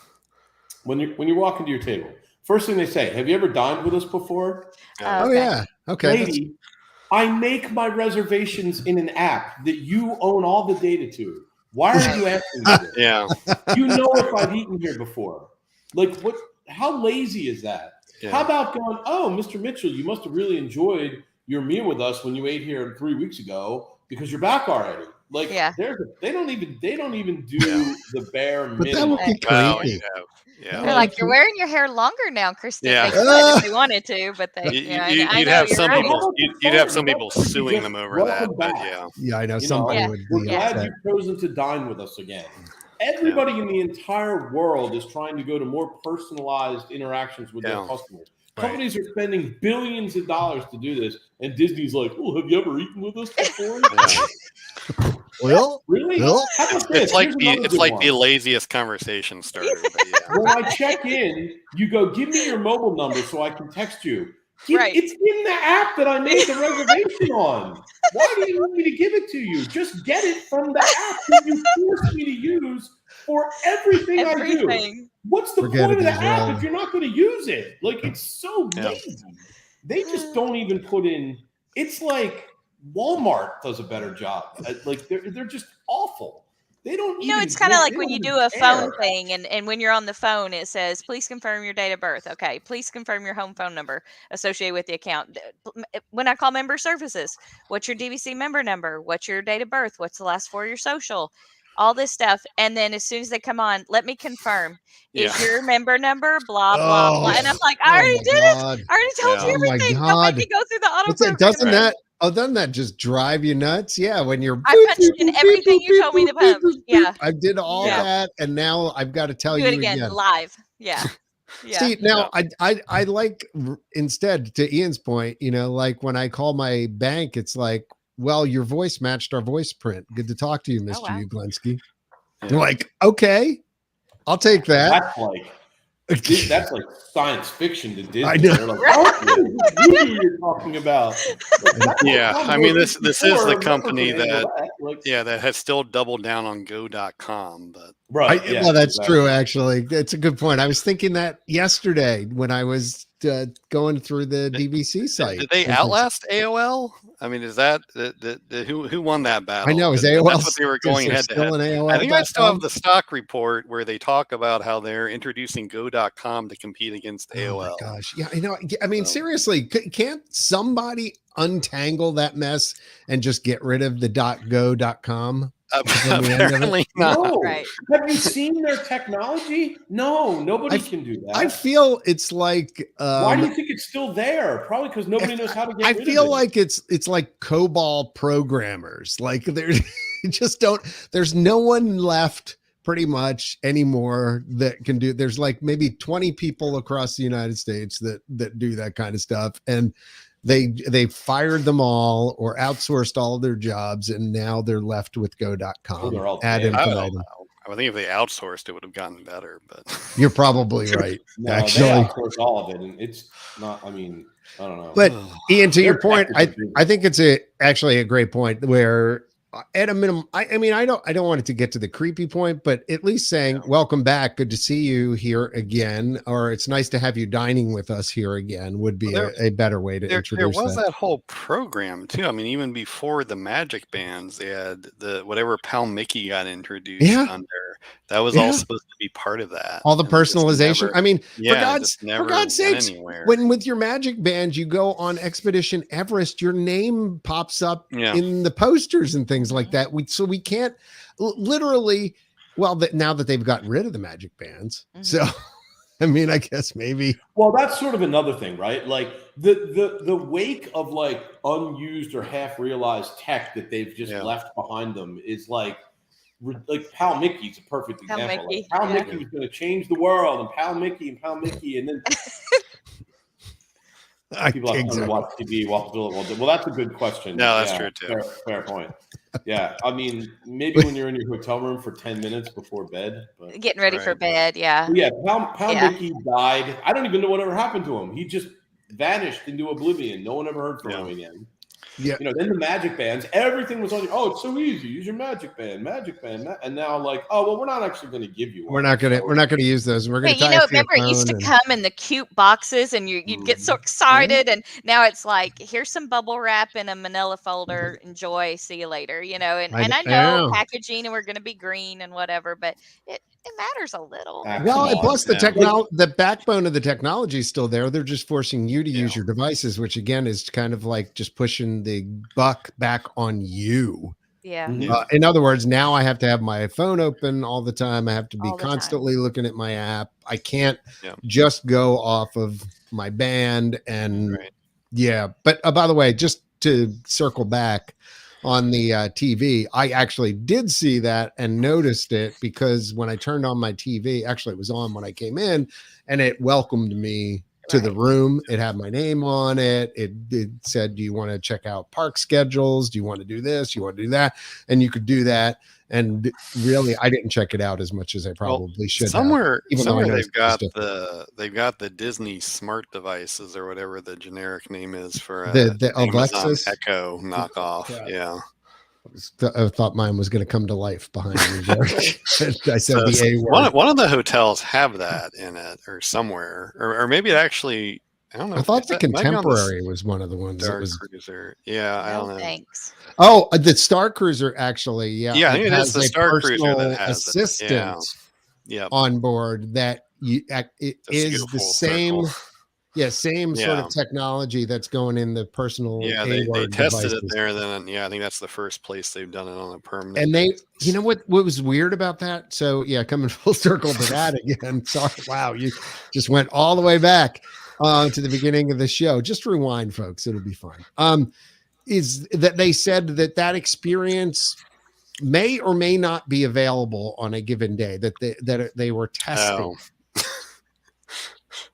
When you walk into your table, first thing they say, "Have you ever dined with us before?" Oh yeah, okay. Lady, I make my reservations in an app that you own all the data to. Why are you asking me this? Yeah, you know if I've eaten here before. Like what? How lazy is that? Yeah. How about going? Oh, Mr. Mitchell, you must have really enjoyed your meal with us when you ate here 3 weeks ago because you're back already. Like, they don't even do the bare minimum. But that would be crazy. They're like, you're wearing your hair longer now, Kristen. Yeah. They could if they wanted to, but they. You'd have some people suing them over that. But I know somebody would. We're glad you've chosen to dine with us again. Everybody in the entire world is trying to go to more personalized interactions with their customers. Companies are spending billions of dollars to do this, and Disney's like, "Oh, have you ever eaten with us before?" Well, really? It's like the laziest conversation starter. When I check in, you go, "Give me your mobile number so I can text you." It's in the app that I made the reservation on. Why do you want me to give it to you? Just get it from the app that you force me to use for everything I do. What's the point of the app if you're not going to use it? Like, it's so lazy. They just don't even put in. It's like Walmart does a better job. Like they're just awful. They don't. You know, it's kind of like when you do a phone thing, and when you're on the phone, it says, "Please confirm your date of birth." Okay, please confirm your home phone number associated with the account. When I call member services, what's your DVC member number? What's your date of birth? What's the last four of your social? All this stuff, and then as soon as they come on, let me confirm. Is your member number blah blah blah? And I'm like, I already did it. I already told you everything. Don't make me go through the auto. Doesn't that just drive you nuts? Yeah, when you're I punched in everything you told me to punch. Yeah, I did all that, and now I've got to tell you again live. Yeah. Yeah. See, now I like, instead, to Ian's point, you know, like when I call my bank, it's like, well, your voice matched our voice print. Good to talk to you, Mr. Uglinski. You're like, okay, I'll take that. That's like science fiction to Disney. I know. Like, what are you talking about? Yeah, I mean, this is the company that has still doubled down on Go.com, but well, that's true. Actually, it's a good point. I was thinking that yesterday when I was going through the DVC site. Did they outlast AOL? I mean, is that who won that battle? I know, is AOL that's what they were going head to head. I think I still have the stock report where they talk about how they're introducing Go.com to compete against AOL. Oh my gosh, yeah, you know, I mean, seriously, can't somebody untangle that mess and just get rid of the .go.com? Apparently not. No. Right. Have you seen their technology? No, nobody can do that. I feel it's like why do you think it's still there? Probably because nobody knows how to get rid of it. I feel like it's like COBOL programmers. Like there's just there's no one left pretty much anymore that can do. There's like maybe 20 people across the United States that do that kind of stuff, and they fired them all or outsourced all of their jobs, and now they're left with Go.com. I think if they outsourced, it would have gotten better. But you're probably right. No, actually, they outsourced all of it, and it's not. I mean, I don't know. But Ian, to your point, I think it's actually a great point where, at a minimum, I mean, I don't want it to get to the creepy point, but at least saying, welcome back, good to see you here again, or it's nice to have you dining with us here again would be a better way to introduce there was that whole program too. I mean, even before the Magic Bands, they had the whatever Pal Mickey got introduced under. That was all supposed to be part of that. All the personalization. I mean, for God's sakes, when with your Magic Band, you go on Expedition Everest, your name pops up in the posters and things like that. We can't literally, now that they've gotten rid of the Magic Bands. Mm-hmm. So, I mean, I guess maybe. Well, that's sort of another thing, right? Like the wake of like unused or half realized tech that they've just left behind them is like Pal Mickey's a perfect example. Pal Mickey was going to change the world, and Pal Mickey, and then people have to watch TV while doing it. Well, that's a good question. No, that's true too. Fair point. Yeah, I mean, maybe when you're in your hotel room for 10 minutes before bed, but getting ready for bed. Yeah. Yeah. Pal Mickey died. I don't even know whatever happened to him. He just vanished into oblivion. No one ever heard from him again. Yeah, you know, then the Magic Bands, everything was on you. Oh, it's so easy. Use your Magic Band, and now like, oh well, we're not actually going to give you one. We're not going to use those. We're going to. Remember it used to come in the cute boxes, and you'd get so excited, and now it's like, here's some bubble wrap in a Manila folder. Enjoy. See you later. You know, and I know packaging, and we're going to be green and whatever, but it matters a little. Well, and plus the backbone of the technology is still there. They're just forcing you to use your devices, which again is kind of like just pushing the buck back on you. Yeah. In other words, now I have to have my phone open all the time. I have to be constantly looking at my app. I can't just go off of my band and But by the way, just to circle back on the TV, I actually did see that and noticed it, because when I turned on my TV, actually it was on when I came in, and it welcomed me to the room. It had my name on it. It said, do you want to check out park schedules? Do you want to do this? You want to do that? And you could do that. And really, I didn't check it out as much as I probably should. Somewhere they've got the Disney smart devices, or whatever the generic name is for the Alexis Echo knockoff. Yeah. I thought mine was going to come to life behind me there. I said the A word. One of the hotels have that in it, or somewhere, or maybe it actually I don't know. I thought the It might be on Contemporary was one of the ones. I don't know. I thought the It might be on the Contemporary was one of the ones that Star was. Cruiser. Yeah, I No don't know. thanks. Oh, the Star Cruiser actually. Yeah, Yeah, I it think it is has the a Star Cruiser that personal has it. assistant Yeah. on board that it Just to is go the full same. circle. Yeah, same sort Yeah. of technology that's going in the personal Yeah, they A-word tested devices. it there. Then I think that's the first place they've done it on a permanent. And basis. you know what was weird about that? So yeah, coming full circle to that again. Sorry, wow, you just went all the way back to the beginning of the show. Just rewind, folks; it'll be fine. Is that they said that experience may or may not be available on a given day that they were testing. Oh.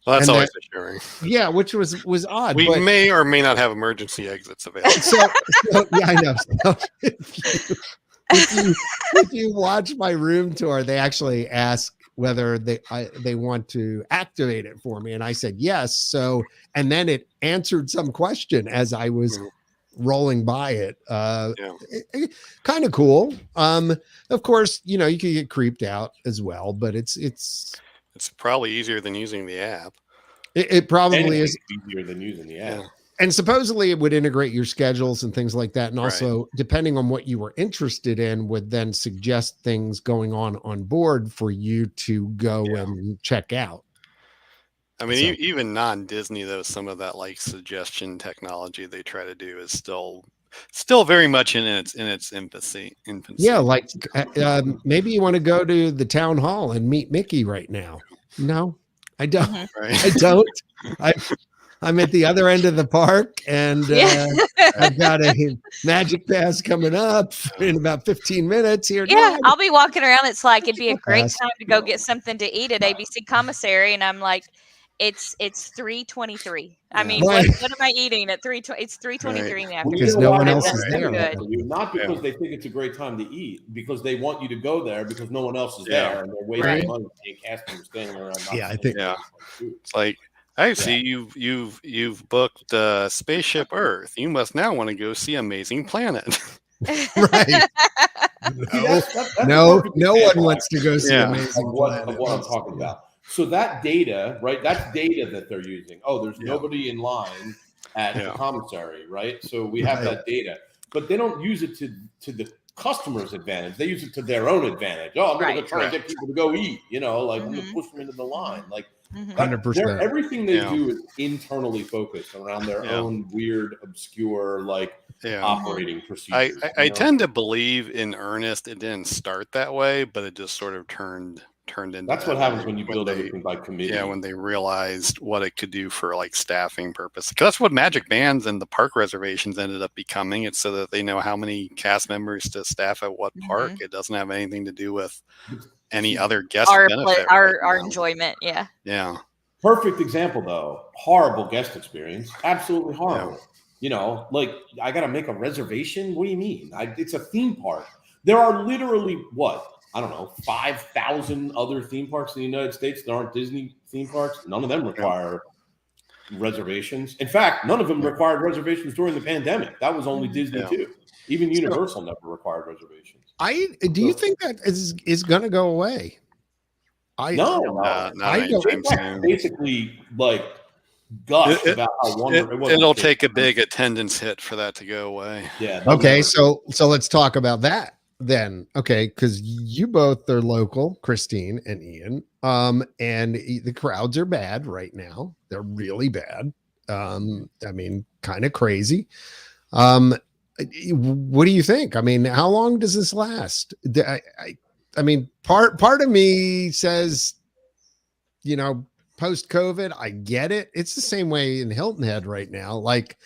Well, that's And always assuring. Yeah, which was odd. We but, may or may not have emergency exits available. So yeah, I know. So, if you watch my room tour, they actually ask whether they want to activate it for me, and I said yes. So, and then it answered some question as I was rolling by it. Kind of cool. Of course, you could get creeped out as well, but it's probably easier than using the app. It probably is easier than using the app. Yeah. And supposedly it would integrate your schedules and things like that. And also, depending on what you were interested in, would then suggest things going on board for you to go and check out. I mean, even non-Disney, though, some of that like suggestion technology they try to do is still very much in its infancy. Yeah, like maybe you want to go to the town hall and meet Mickey right now. No, I don't. Right. I don't. I'm at the other end of the park, and I've got a Magic Pass coming up in about 15 minutes here. Yeah, I'll be walking around. It's like it'd be a great time to go get something to eat at ABC Commissary, and I'm like, it's 3:23. I mean, what am I eating at 3:20? It's 3:23 in the afternoon. Because no one else is there. Not because they think it's a great time to eat, because they want you to go there because no one else is there, and they're wasting money paying cast members standing around. I think. It's like, I see you've booked Spaceship Earth. You must now want to go see Amazing Planet. Right. No one wants to go see Amazing Planet. Of what I'm talking about. So that data, right? That's data that they're using. Oh, there's nobody in line at the commissary, right? So we have that data, but they don't use it to the customer's advantage. They use it to their own advantage. Oh, I'm going to go try and get people to go eat. I'm going to push them into the line. Like 100%. Everything they do is internally focused around their own weird, obscure, operating procedures. I tend to believe in earnest it didn't start that way, but it just sort of turned into that's what happens when you build everything by committee. Yeah, when they realized what it could do for staffing purposes. Because that's what Magic Bands and the park reservations ended up becoming. It's so that they know how many cast members to staff at what park. It doesn't have anything to do with any other guest benefit. Our enjoyment. Yeah. Perfect example though. Horrible guest experience. Absolutely horrible. I got to make a reservation. What do you mean? It's a theme park. There are literally 5,000 other theme parks in the United States that aren't Disney theme parks. None of them require reservations. In fact, none of them required reservations during the pandemic. That was only Disney too. Even Universal never required reservations. Do you think that is going to go away? I don't. Basically, gushed about how wonderful it'll take a big attendance hit for that to go away. Yeah. Okay, so let's talk about that then. Okay, because you both are local, Christine and Ian. And the crowds are bad right now. They're really bad. I mean, kind of crazy. What do you think? I mean, how long does this last? I mean, part of me says, post-COVID, I get it. It's the same way in Hilton Head right now. Like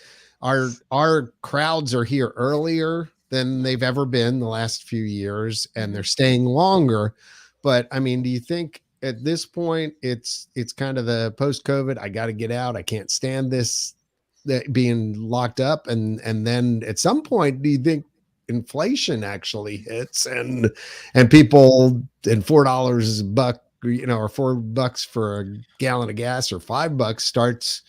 our crowds are here earlier than they've ever been the last few years, and they're staying longer. But I mean, do you think at this point it's kind of the post-COVID, I got to get out, I can't stand this, that being locked up, and then at some point, do you think inflation actually hits and people, and $4 a buck, or $4 for a gallon of gas, or $5 starts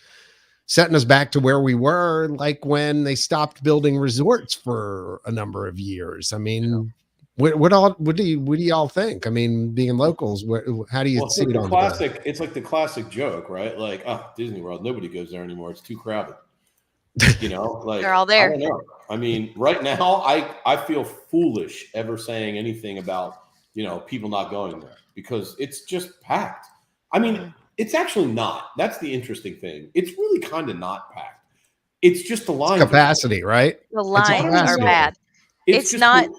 setting us back to where we were, like when they stopped building resorts for a number of years? I mean, What do y'all think? I mean, being locals, how do you see it on classic? It's like the classic joke, right? Like, Disney World, nobody goes there anymore. It's too crowded. Like they're all there. I don't know. I mean, right now, I feel foolish ever saying anything about people not going there because it's just packed. I mean, it's actually not. That's the interesting thing. It's really kind of not packed. It's just the lines. Capacity, right? The lines are bad. It's not. The,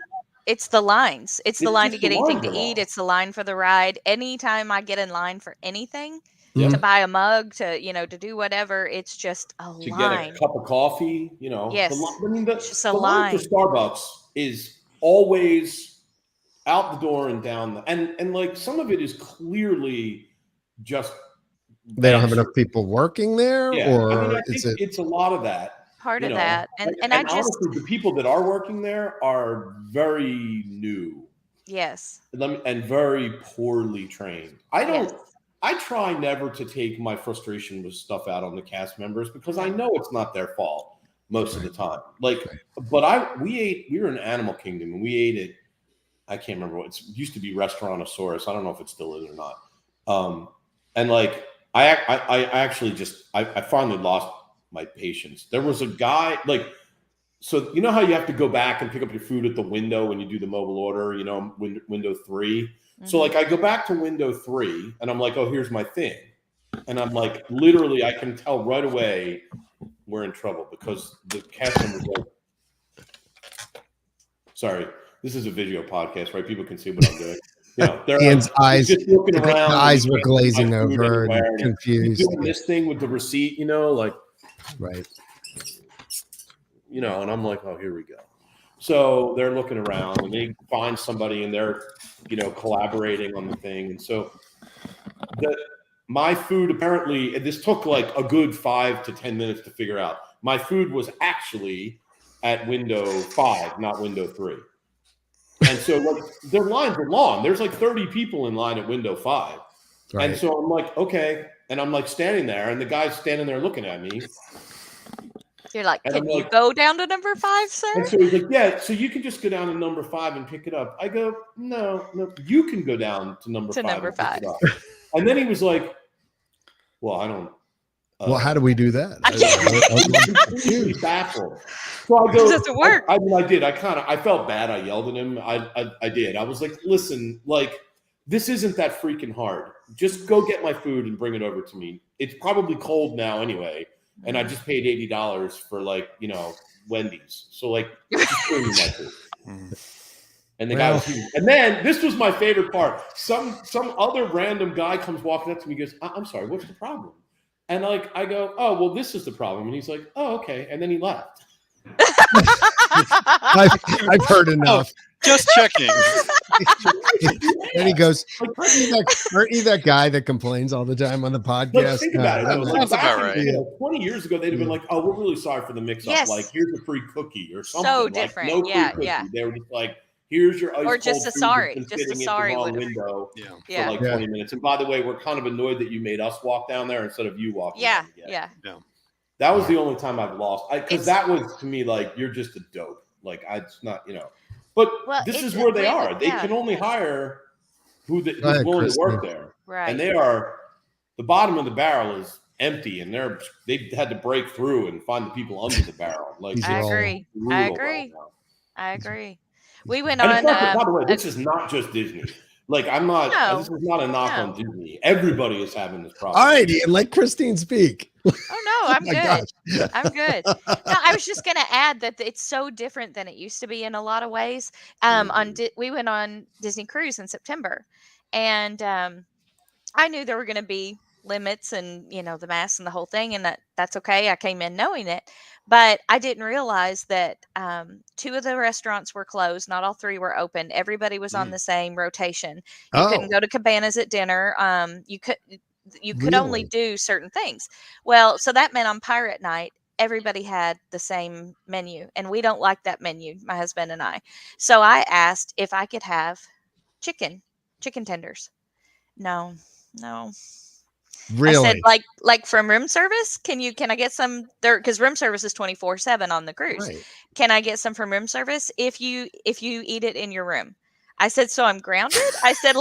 it's the lines. It's the line to get anything to long. eat. It's the line for the ride. Anytime I get in line for anything, to buy a mug, to to do whatever, it's just a line. To get a cup of coffee, Yes. The line for Starbucks is always out the door and down, and like some of it is clearly just they don't have enough people working there, or I think it's a lot of that. Part of that, and I just honestly, the people that are working there are very new. Yes. And very poorly trained. I try never to take my frustration with stuff out on the cast members because I know it's not their fault most of the time. But we were in Animal Kingdom and we ate it. I can't remember what it used to be, Restaurantosaurus. I don't know if it still is or not. And like I actually I finally lost my patience. There was a guy so you know how you have to go back and pick up your food at the window when you do the mobile order, window 3. Mm-hmm. So like I go back to window 3 and I'm like, oh, here's my thing. And I'm like, literally, I can tell right away we're in trouble because the cast member's like, sorry, this is a video podcast, right? People can see what I'm doing. Ian's eyes, just looking around. The eyes were glazing over and confused. Doing this thing with the receipt, right. And I'm like, oh, here we go. So they're looking around and they find somebody and they're, collaborating on the thing. And so my food apparently, this took like a good 5 to 10 minutes to figure out. My food was actually at window 5, not window 3. And so their lines are long. There's like 30 people in line at window 5. Right. And so I'm like, okay. And I'm like standing there and the guy's standing there looking at me. You're like, can you go down to number 5, sir? And so he's like, yeah, so you can just go down to number 5 and pick it up. I go, no, you can go down to number 5. Number 5. And then he was like, well, I don't. Well, how do we do that? I'm completely baffled. So I go, it doesn't work. I did. I felt bad. I yelled at him. I did. I was like, listen, this isn't that freaking hard. Just go get my food and bring it over to me. It's probably cold now anyway. And I just paid $80 for Wendy's. So just bring me my food. And the guy was huge. And then this was my favorite part. Some other random guy comes walking up to me and goes, I'm sorry, what's the problem? And I go, oh, well, this is the problem. And he's like, oh, okay. And then he left. I've heard enough. Just checking. And he goes, aren't you that guy that complains all the time on the podcast? Think about it. That's about right. 20 years ago, they'd have been like, oh, we're really sorry for the mix-up. Yes. Here's a free cookie or something. So different. No free cookie. They were just like, here's your ice or just a sorry. Just a sorry window for 20 minutes. And by the way, we're kind of annoyed that you made us walk down there instead of you walking. Yeah. That was the only time I've lost. Because that was, to me, you're just a dope. It's not, But this is where they are. They can only hire who's willing to work there. Right. And they are, the bottom of the barrel is empty. And they've had to break through and find the people under the barrel. I agree. We went on. By the way, this is not just Disney. I'm not. No, this is not a knock on Disney. Everybody is having this problem. All right, Ian, let Christine speak. Oh no, I'm good. I'm good. No, I was just going to add that it's so different than it used to be in a lot of ways. We went on Disney Cruise in September, and I knew there were going to be limits and the masks and the whole thing, and that's okay. I came in knowing it. But I didn't realize that 2 of the restaurants were closed. Not all 3 were open. Everybody was on the same rotation. You couldn't go to Cabanas at dinner. You could only do certain things. Well, so that meant on Pirate Night, everybody had the same menu. And we don't like that menu, my husband and I. So I asked if I could have chicken tenders. No. Really? I said, like from room service, can I get some there? Because room service is 24/7 on the cruise. Right. Can I get some from room service if you eat it in your room? I said, so I'm grounded? I said,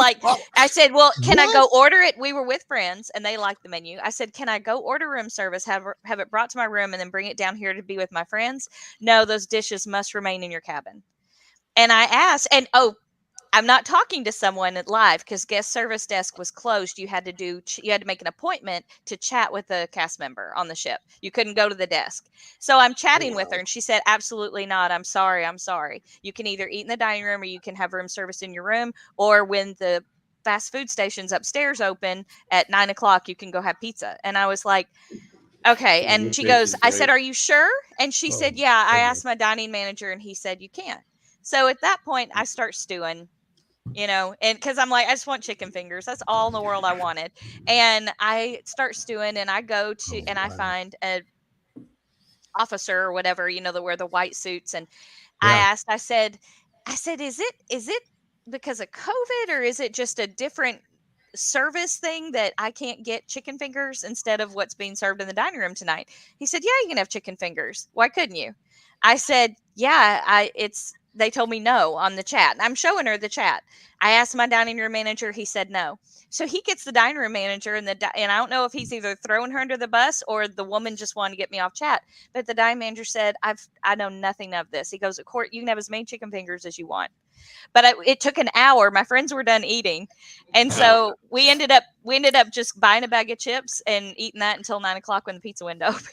well, can I go order it? We were with friends and they liked the menu. I said, can I go order room service, have it brought to my room and then bring it down here to be with my friends? No, those dishes must remain in your cabin. And I asked, and I'm not talking to someone live because guest service desk was closed. You had to make an appointment to chat with a cast member on the ship. You couldn't go to the desk. So I'm chatting with her and she said, absolutely not. I'm sorry. You can either eat in the dining room or you can have room service in your room, or when the fast food stations upstairs open at 9:00, you can go have pizza. And I was like, okay. And she goes, I said, are you sure? And she said, yeah, I asked my dining manager and he said, you can't. So at that point I start stewing. And because I'm like, I just want chicken fingers. That's all in the world I wanted. And I start stewing and I go to, and I find a officer or whatever, that wear the white suits. And I said, is it because of COVID or is it just a different service thing that I can't get chicken fingers instead of what's being served in the dining room tonight? He said, yeah, you can have chicken fingers. Why couldn't you? I said, yeah, they told me no on the chat. I'm showing her the chat. I asked my dining room manager. He said no. So he gets the dining room manager and I don't know if he's either throwing her under the bus or the woman just wanted to get me off chat. But the dining manager said, I know nothing of this. He goes, at court, you can have as many chicken fingers as you want. But it took an hour. My friends were done eating. And so we ended up just buying a bag of chips and eating that until 9:00 when the pizza window opened.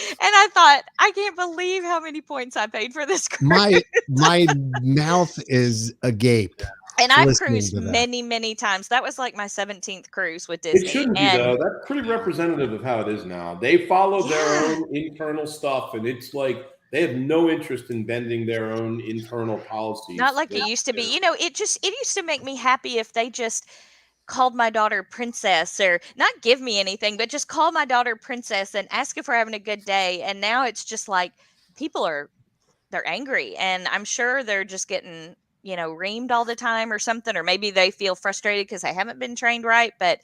And I thought, I can't believe how many points I paid for this cruise. My mouth is agape. And I've cruised many, many times. That was like my 17th cruise with Disney. It shouldn't be, though. That's pretty representative of how it is now. They follow their own internal stuff, and it's like they have no interest in bending their own internal policies. Not like it used to be. It used to make me happy if they just called my daughter Princess, or not give me anything, but just call my daughter Princess and ask if we're having a good day. And now it's just like they're angry, and I'm sure they're just getting reamed all the time or something, or maybe they feel frustrated because they haven't been trained right. But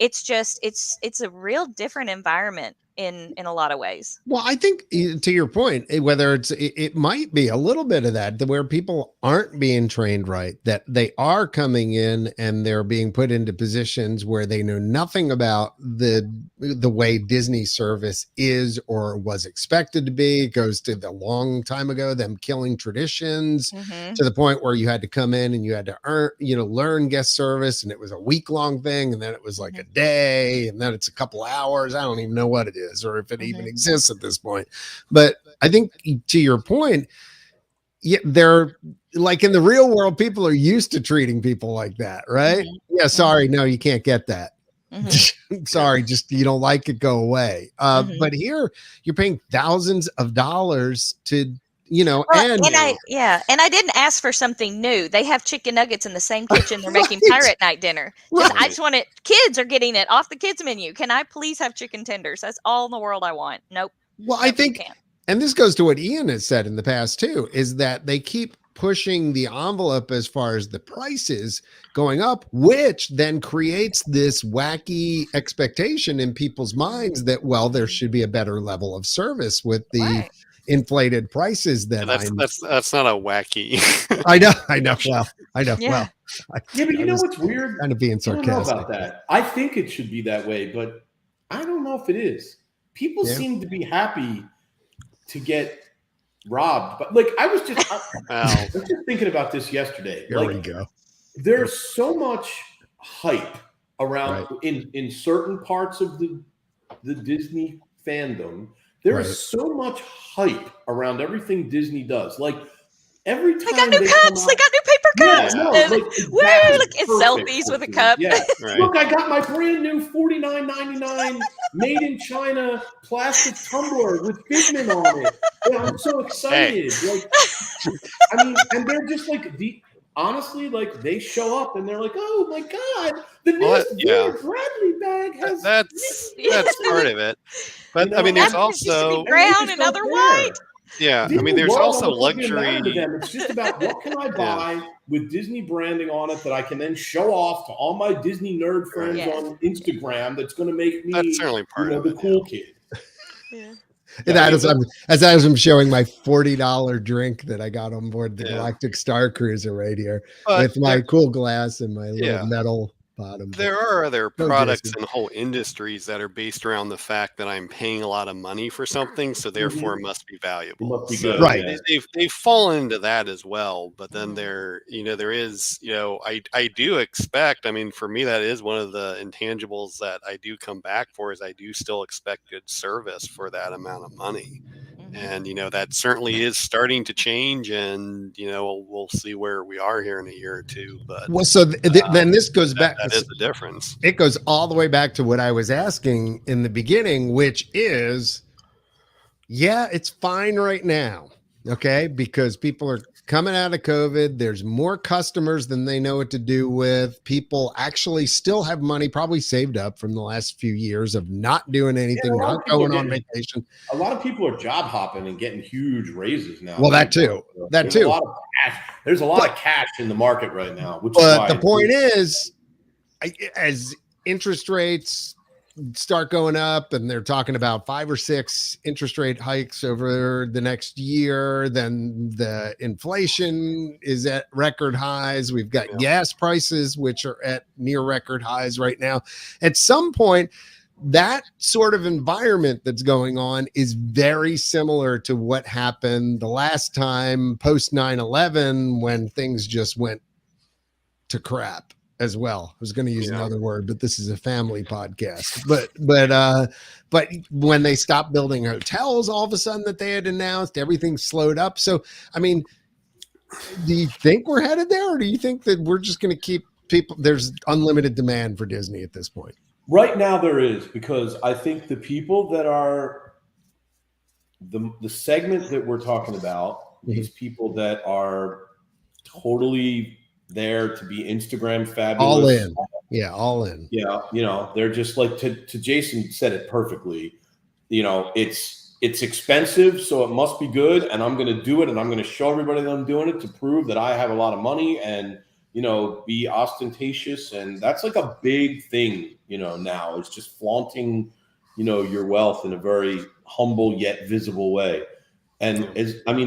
it's a real different environment in a lot of ways. Well, I think to your point, whether it might be a little bit of that, where people aren't being trained right, that they are coming in and they're being put into positions where they know nothing about the way Disney service is or was expected to be. It goes to the long time ago, them killing traditions to the point where you had to come in and you had to learn guest service, and it was a week-long thing, and then it was like a day, and then it's a couple hours. I don't even know what it is, or if it even exists at this point. But I think to your point, they're like, in the real world, people are used to treating people like that, right? Yeah, sorry, no, you can't get that. Sorry, just you don't like it, go away. But here you're paying thousands of dollars to and I didn't ask for something new. They have chicken nuggets in the same kitchen. They're making pirate night dinner. I just want it. Kids are getting it off the kids menu. Can I please have chicken tenders? That's all in the world I want. Nope. Well, I think, and this goes to what Ian has said in the past too, is that they keep pushing the envelope as far as the prices going up, which then creates this wacky expectation in people's minds that, well, there should be a better level of service with the inflated prices. That that's not a wacky. I know. Well, I know. Yeah. Well, but you know what's weird? Kind of being sarcastic. I don't know about that. I think it should be that way, but I don't know if it is. People seem to be happy to get robbed, but like I was just thinking about this yesterday. Here we go. There's so much hype around in certain parts of the Disney fandom. There is so much hype around everything Disney does. Like every time they got new cups, they got new paper cups. It's selfies with a cup. Yeah. Look, I got my brand new $49.99 made in China plastic tumbler with Figment on it. Yeah, I'm so excited. Like, I mean, and they're just like honestly, like they show up and they're like, "Oh my god, the new Bradley bag has." That's part of it, but I mean, there's also brown and other white. Yeah, I mean, there's also luxury. It's just about what can I buy with Disney branding on it that I can then show off to all my Disney nerd friends on Instagram. That's going to make me that's certainly part of the cool kid. Yeah. And as I'm showing my $40 drink that I got on board the Galactic Star Cruiser right here with my cool glass and my little metal bottom. There are other products and whole industries that are based around the fact that I'm paying a lot of money for something, so therefore it must be valuable. Must be so good, right. They've fallen into that as well. But then there is, I do expect, I mean, for me, that is one of the intangibles that I do come back for, is I do still expect good service for that amount of money. And, that certainly is starting to change, and, we'll see where we are here in a year or two. But so then this goes back. That is the difference. It goes all the way back to what I was asking in the beginning, which is, it's fine right now. Okay. Because people are coming out of COVID. There's more customers than they know what to do with. People actually still have money probably saved up from the last few years of not doing anything, not going on vacation. A lot of people are job hopping and getting huge raises now. Well, that too. There's a lot of cash. There's a lot of cash in the market right now. But the point is, as interest rates start going up, and they're talking about 5 or 6 interest rate hikes over the next year, then the inflation is at record highs. We've got gas prices, which are at near record highs right now. At some point, that sort of environment that's going on is very similar to what happened the last time post 9/11, when things just went to crap as well. I was going to use another word, but this is a family podcast. But when they stopped building hotels, all of a sudden that they had announced, everything slowed up. So, I mean, do you think we're headed there, or do you think that we're just going to keep people? There's unlimited demand for Disney at this point. Right now there is, because I think the people that are the segment that we're talking about, these people that are totally there to be Instagram fabulous. All in. Yeah, all in. Yeah, they're just like, to Jason said it perfectly. It's expensive, so it must be good, and I'm going to do it, and I'm going to show everybody that I'm doing it to prove that I have a lot of money, and be ostentatious. And that's like a big thing, now. It's just flaunting, your wealth in a very humble yet visible way. And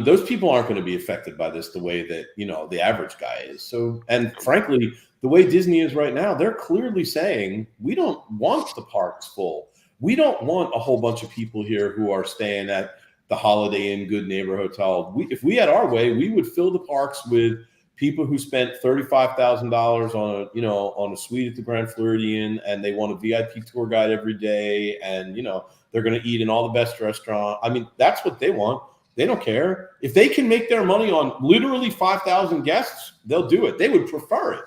those people aren't going to be affected by this the way that, the average guy is. So, and frankly, the way Disney is right now, they're clearly saying, we don't want the parks full. We don't want a whole bunch of people here who are staying at the Holiday Inn Good Neighbor Hotel. If we had our way, we would fill the parks with people who spent $35,000 on a suite at the Grand Floridian, and they want a VIP tour guide every day, and they're going to eat in all the best restaurant. I mean, that's what they want. They don't care if they can make their money on literally 5,000 guests. They'll do it. They would prefer it.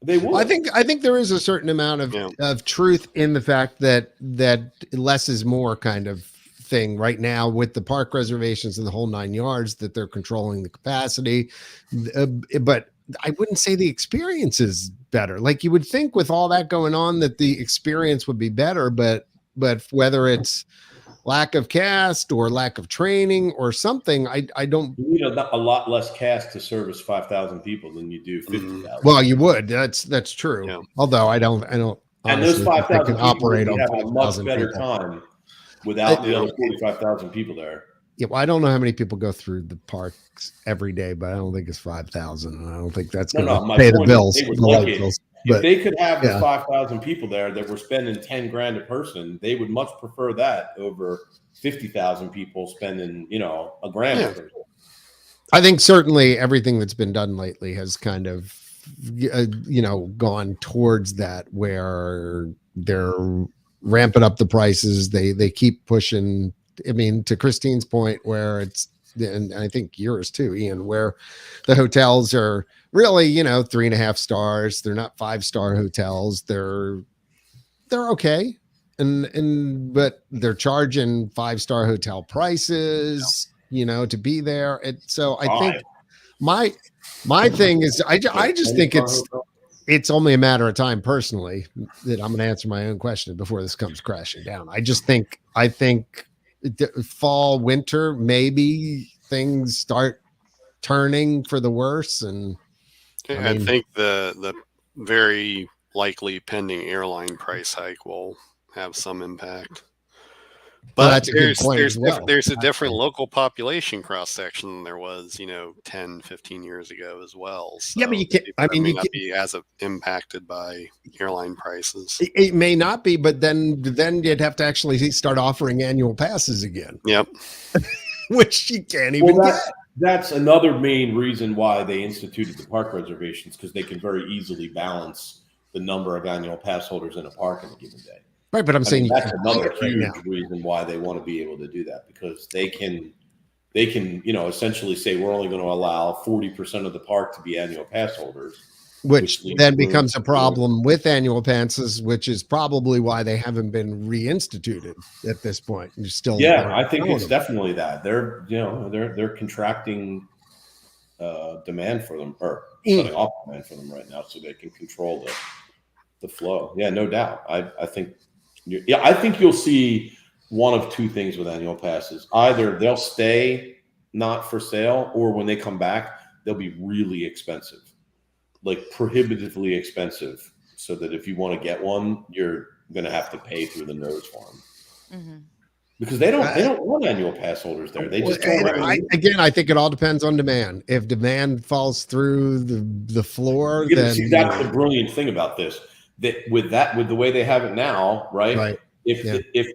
They would. I think there is a certain amount of truth in the fact that less is more kind of thing right now with the park reservations and the whole 9 yards, that they're controlling the capacity. But I wouldn't say the experience is better. Like, you would think with all that going on that the experience would be better, but whether it's lack of cast or lack of training or something, I don't. You need a lot less cast to service 5,000 people than you do 50,000. Well, you would. That's true. Yeah. Although I don't. And those 5,000 can operate on have a much better time without the other 45,000 people there. Yeah, well, I don't know how many people go through the parks every day, but I don't think it's 5,000. I don't think that's going to pay the bills. If they could have the 5,000 people there that were spending $10,000 a person, they would much prefer that over 50,000 people spending, $1,000 a person. I think certainly everything that's been done lately has kind of, gone towards that, where they're ramping up the prices. They keep pushing. I mean, to Christine's point, where it's, and I think yours too, Ian, where the hotels are really, 3.5 stars. They're not 5-star hotels. They're okay. But they're charging 5-star hotel prices, to be there. And so I think my thing is, I just think it's only a matter of time personally that I'm going to answer my own question before this comes crashing down. I think fall, winter, maybe things start turning for the worse. And I think the very likely pending airline price hike will have some impact. But that's a good point as well. There's a different local population cross section than there was, 10, 15 years ago as well. So Yeah, but you can't. I mean, may not be as impacted by airline prices. It may not be, but then you'd have to actually start offering annual passes again. Yep. Which you can't even get. That's another main reason why they instituted the park reservations, because they can very easily balance the number of annual pass holders in a park in a given day. Right, but I'm saying that's another huge reason why they want to be able to do that, because they can, essentially say we're only going to allow 40% of the park to be annual pass holders, which then becomes a problem with annual passes, which is probably why they haven't been reinstituted at this point. You're still, I think it's definitely that they're contracting demand for them, or shutting off demand for them right now, so they can control the flow. Yeah, no doubt. I think you'll see one of two things with annual passes. Either they'll stay not for sale, or when they come back, they'll be really expensive, like prohibitively expensive, so that if you want to get one, you're going to have to pay through the nose for them. Mm-hmm. Because they don't want annual pass holders there. They just I think it all depends on demand. If demand falls through the floor, then that's the brilliant thing about this. That with the way they have it now, right? If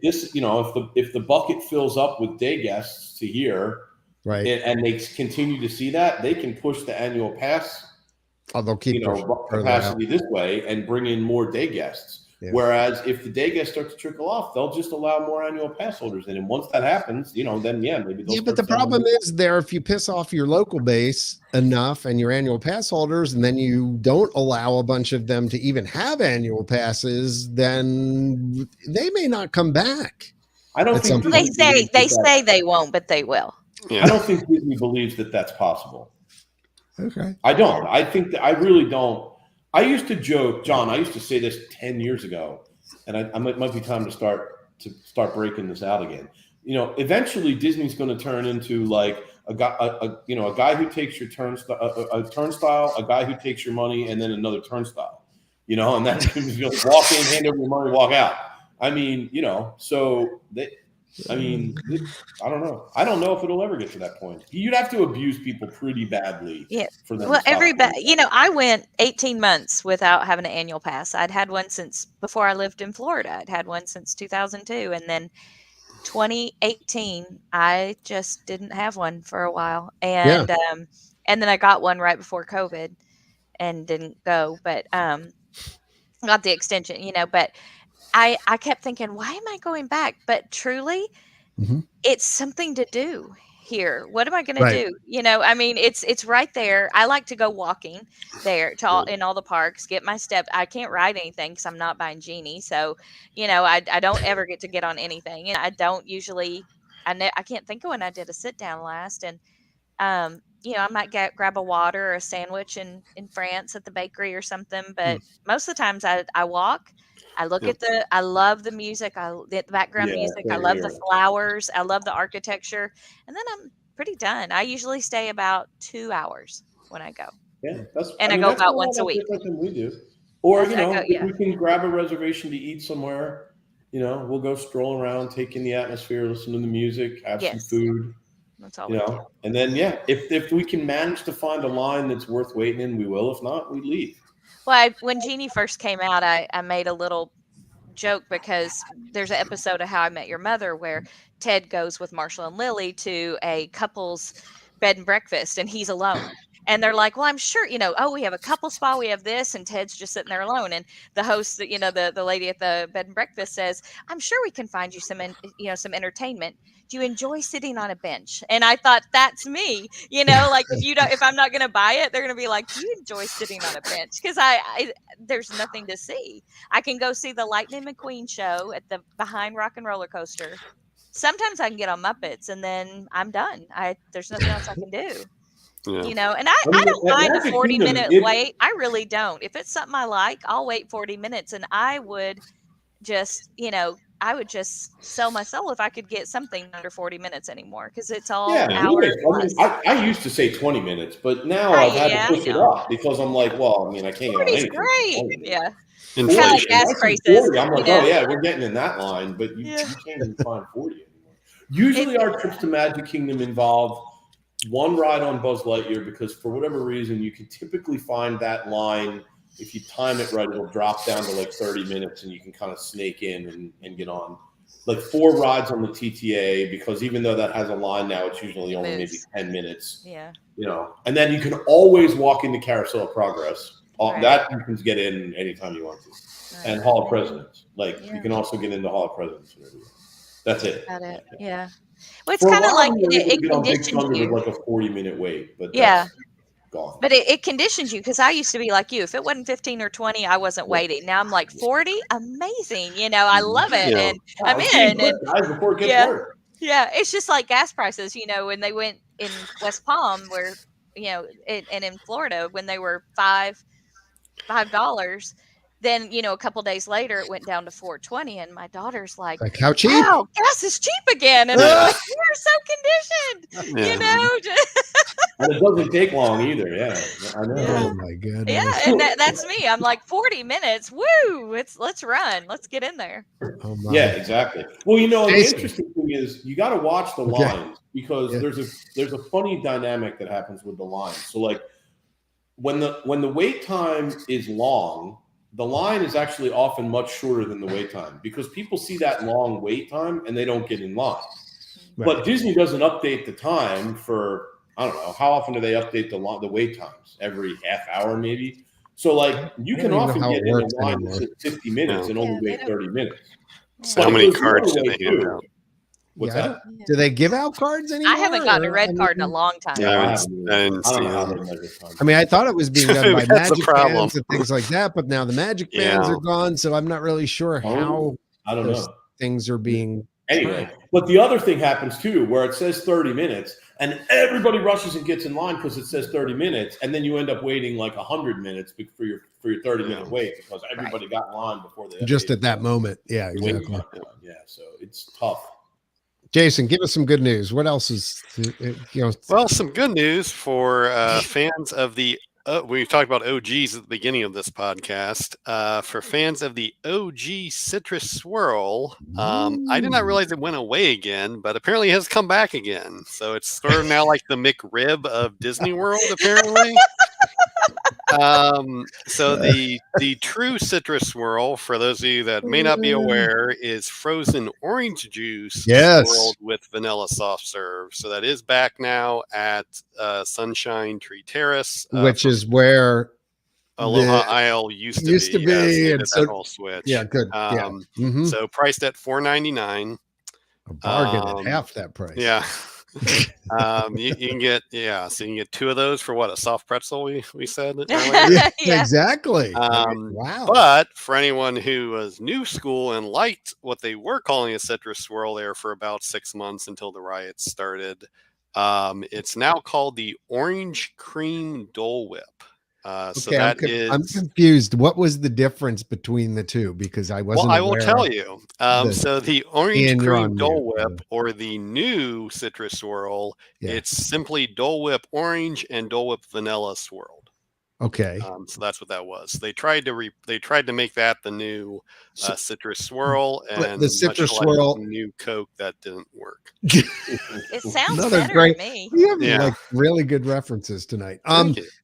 this, if the bucket fills up with day guests to here, right, and they continue to see that, they can push the annual pass, they'll keep capacity this way and bring in more day guests. Yeah. Whereas if the day guests start to trickle off, they'll just allow more annual pass holders in. And once that happens, then maybe they'll but the problem is if you piss off your local base enough and your annual pass holders, and then you don't allow a bunch of them to even have annual passes, then they may not come back. I don't think they say they won't, but they will. Yeah. I don't think Disney believes that that's possible. Okay. I don't. I think that I really don't. I used to joke, John. I used to say this 10 years ago, and I might be time to start breaking this out again. Eventually Disney's going to turn into like a guy who takes your turnstile, a turnstile, a guy who takes your money, and then another turnstile. And that's just walk in, hand over your money, walk out. I mean, so they. I mean, I don't know. I don't know if it'll ever get to that point. You'd have to abuse people pretty badly. Yeah. For them. Well, everybody, I went 18 months without having an annual pass. I'd had one since before I lived in Florida. I'd had one since 2002, and then 2018, I just didn't have one for a while, and then I got one right before COVID, and didn't go, but got the extension, but. I kept thinking, why am I going back? But truly, it's something to do here. What am I going to do? I mean, it's right there. I like to go walking there in all the parks, get my steps. I can't ride anything because I'm not buying Genie. So, I don't ever get to get on anything. And I don't usually, I can't think of when I did a sit down last. And, I might grab a water or a sandwich in France at the bakery or something. But most of the times I walk. I look at I love the music. The background music. I love the flowers. I love the architecture. And then I'm pretty done. I usually stay about 2 hours when I go. Yeah. I go about once a week. Than we do. Or, if we can grab a reservation to eat somewhere, we'll go stroll around, take in the atmosphere, listen to the music, have some food. That's all we do. And then, if we can manage to find a line that's worth waiting in, we will. If not, we leave. Well, when Genie first came out, I made a little joke because there's an episode of How I Met Your Mother where Ted goes with Marshall and Lily to a couple's bed and breakfast, and he's alone. And they're like, well, I'm sure, we have a couple spa, we have this, and Ted's just sitting there alone. And the host, the lady at the bed and breakfast says, I'm sure we can find you some entertainment. Do you enjoy sitting on a bench? And I thought, that's me, like if I'm not going to buy it, they're going to be like, do you enjoy sitting on a bench? Because there's nothing to see. I can go see the Lightning McQueen show at the behind Rock and Roller Coaster. Sometimes I can get on Muppets and then I'm done. There's nothing else I can do. Yeah. And I don't mind a 40-minute wait. I really don't. If it's something I like, I'll wait 40 minutes, and I would just, sell my soul if I could get something under 40 minutes anymore, because it's all hours. I used to say 20 minutes, but now I've had to push it up because I'm like, well, I can't get on anything. Great. Yeah. Kind of like Inflation. gas That's prices. 40. I'm like, you know? oh yeah, we're getting in that line, but you can't even find 40 anymore. Usually our trips to Magic Kingdom involve one ride on Buzz Lightyear because for whatever reason, you can typically find that line. If you time it right, it'll drop down to like 30 minutes and you can kind of snake in and get on. Like 4 rides on the TTA because even though that has a line now, it's usually only maybe 10 minutes. Yeah. You know, and then you can always walk into Carousel of Progress. Right. That you can get in anytime you want to. Right. And Hall of Presidents. Like Yeah. you can also get into Hall of Presidents. That's it. Got it. Yeah. Well, it's For a kind of while, like we were able to it get on Big conditions Thunder you. with like a 40-minute wait, but Yeah. that's gone. But it conditions you because I used to be like you. If it wasn't 15 or 20, I wasn't waiting. Now I'm like 40, amazing. You know, I love it, Yeah. and I'm Let's in. get And good, guys, before it gets yeah, worse. yeah, it's just like gas prices. You know, when they went in West Palm, where and in Florida, when they were $5, then a couple days later it went down to $4.20, and my daughter's like, how cheap? "Wow, gas is cheap again!" And I'm like, "You're so conditioned, Yeah. And it doesn't take long either. Yeah, I know. Yeah. Oh my goodness. Yeah, and that's me. I'm like 40 minutes. Woo! Let's run. Let's get in there. Oh my. Yeah, exactly. Well, the Jason. interesting thing is you got to watch the Okay. lines because Yeah. there's a funny dynamic that happens with the lines. So like when the wait time is long, the line is actually often much shorter than the wait time because people see that long wait time and they don't get in line. Right. But Disney doesn't update the time for, I don't know, how often do they update the wait times? Every half hour maybe? So like you I can don't even often know how get it in a works line anymore. that's 50 minutes and Yeah, only they wait don't- 30 minutes. So But how it many goes the cards other do way, they hand too. out? What's Yeah, that? Do they give out cards anymore? I haven't gotten a or- red card in a long time. Yeah, I haven't I didn't I don't see know how them. they measure time. I mean, I thought it was being done by That's the Magic problem. fans and things like that, but now the Magic fans Yeah. are gone, so I'm not really sure how I don't those know. things are being. Anyway, but the other thing happens too, where it says 30 minutes and everybody rushes and gets in line because it says 30 minutes. And then you end up waiting like 100 minutes for your 30-minute wait because everybody got in line before they Just at that moment. Yeah, the wait exactly. time. Yeah, so it's tough. Jason, give us some good news. What else is, Well, some good news for fans of the. We talked about OGs at the beginning of this podcast. For fans of the OG Citrus Swirl, I did not realize it went away again, but apparently it has come back again. So it's sort of now like the McRib of Disney World, apparently. So the true Citrus Swirl, for those of you that may not be aware, is frozen orange juice swirled with vanilla soft serve. So that is back now at Sunshine Tree Terrace, which is where Aloha Isle used to be. Yes, and so that whole switch. Yeah, good. So priced at $4.99. A bargain at half that price. Yeah. You can get so you can get 2 of those for what, a soft pretzel we said earlier. Yeah. Exactly. Wow. But for anyone who was new school and liked what they were calling a citrus swirl there for about 6 months until the riots started, it's now called the Orange Cream Dole Whip. So that is. I'm confused. What was the difference between the two? Because I wasn't. Well, I will tell you. So the Orange Cream on Dole Whip, or the new Citrus Swirl, it's simply Dole Whip Orange and Dole Whip Vanilla swirled. Okay. So that's what that was. They tried to make that the new Citrus Swirl, and the Citrus much Swirl, like the new Coke, that didn't work. It sounds better great. to me. You have like really good references tonight.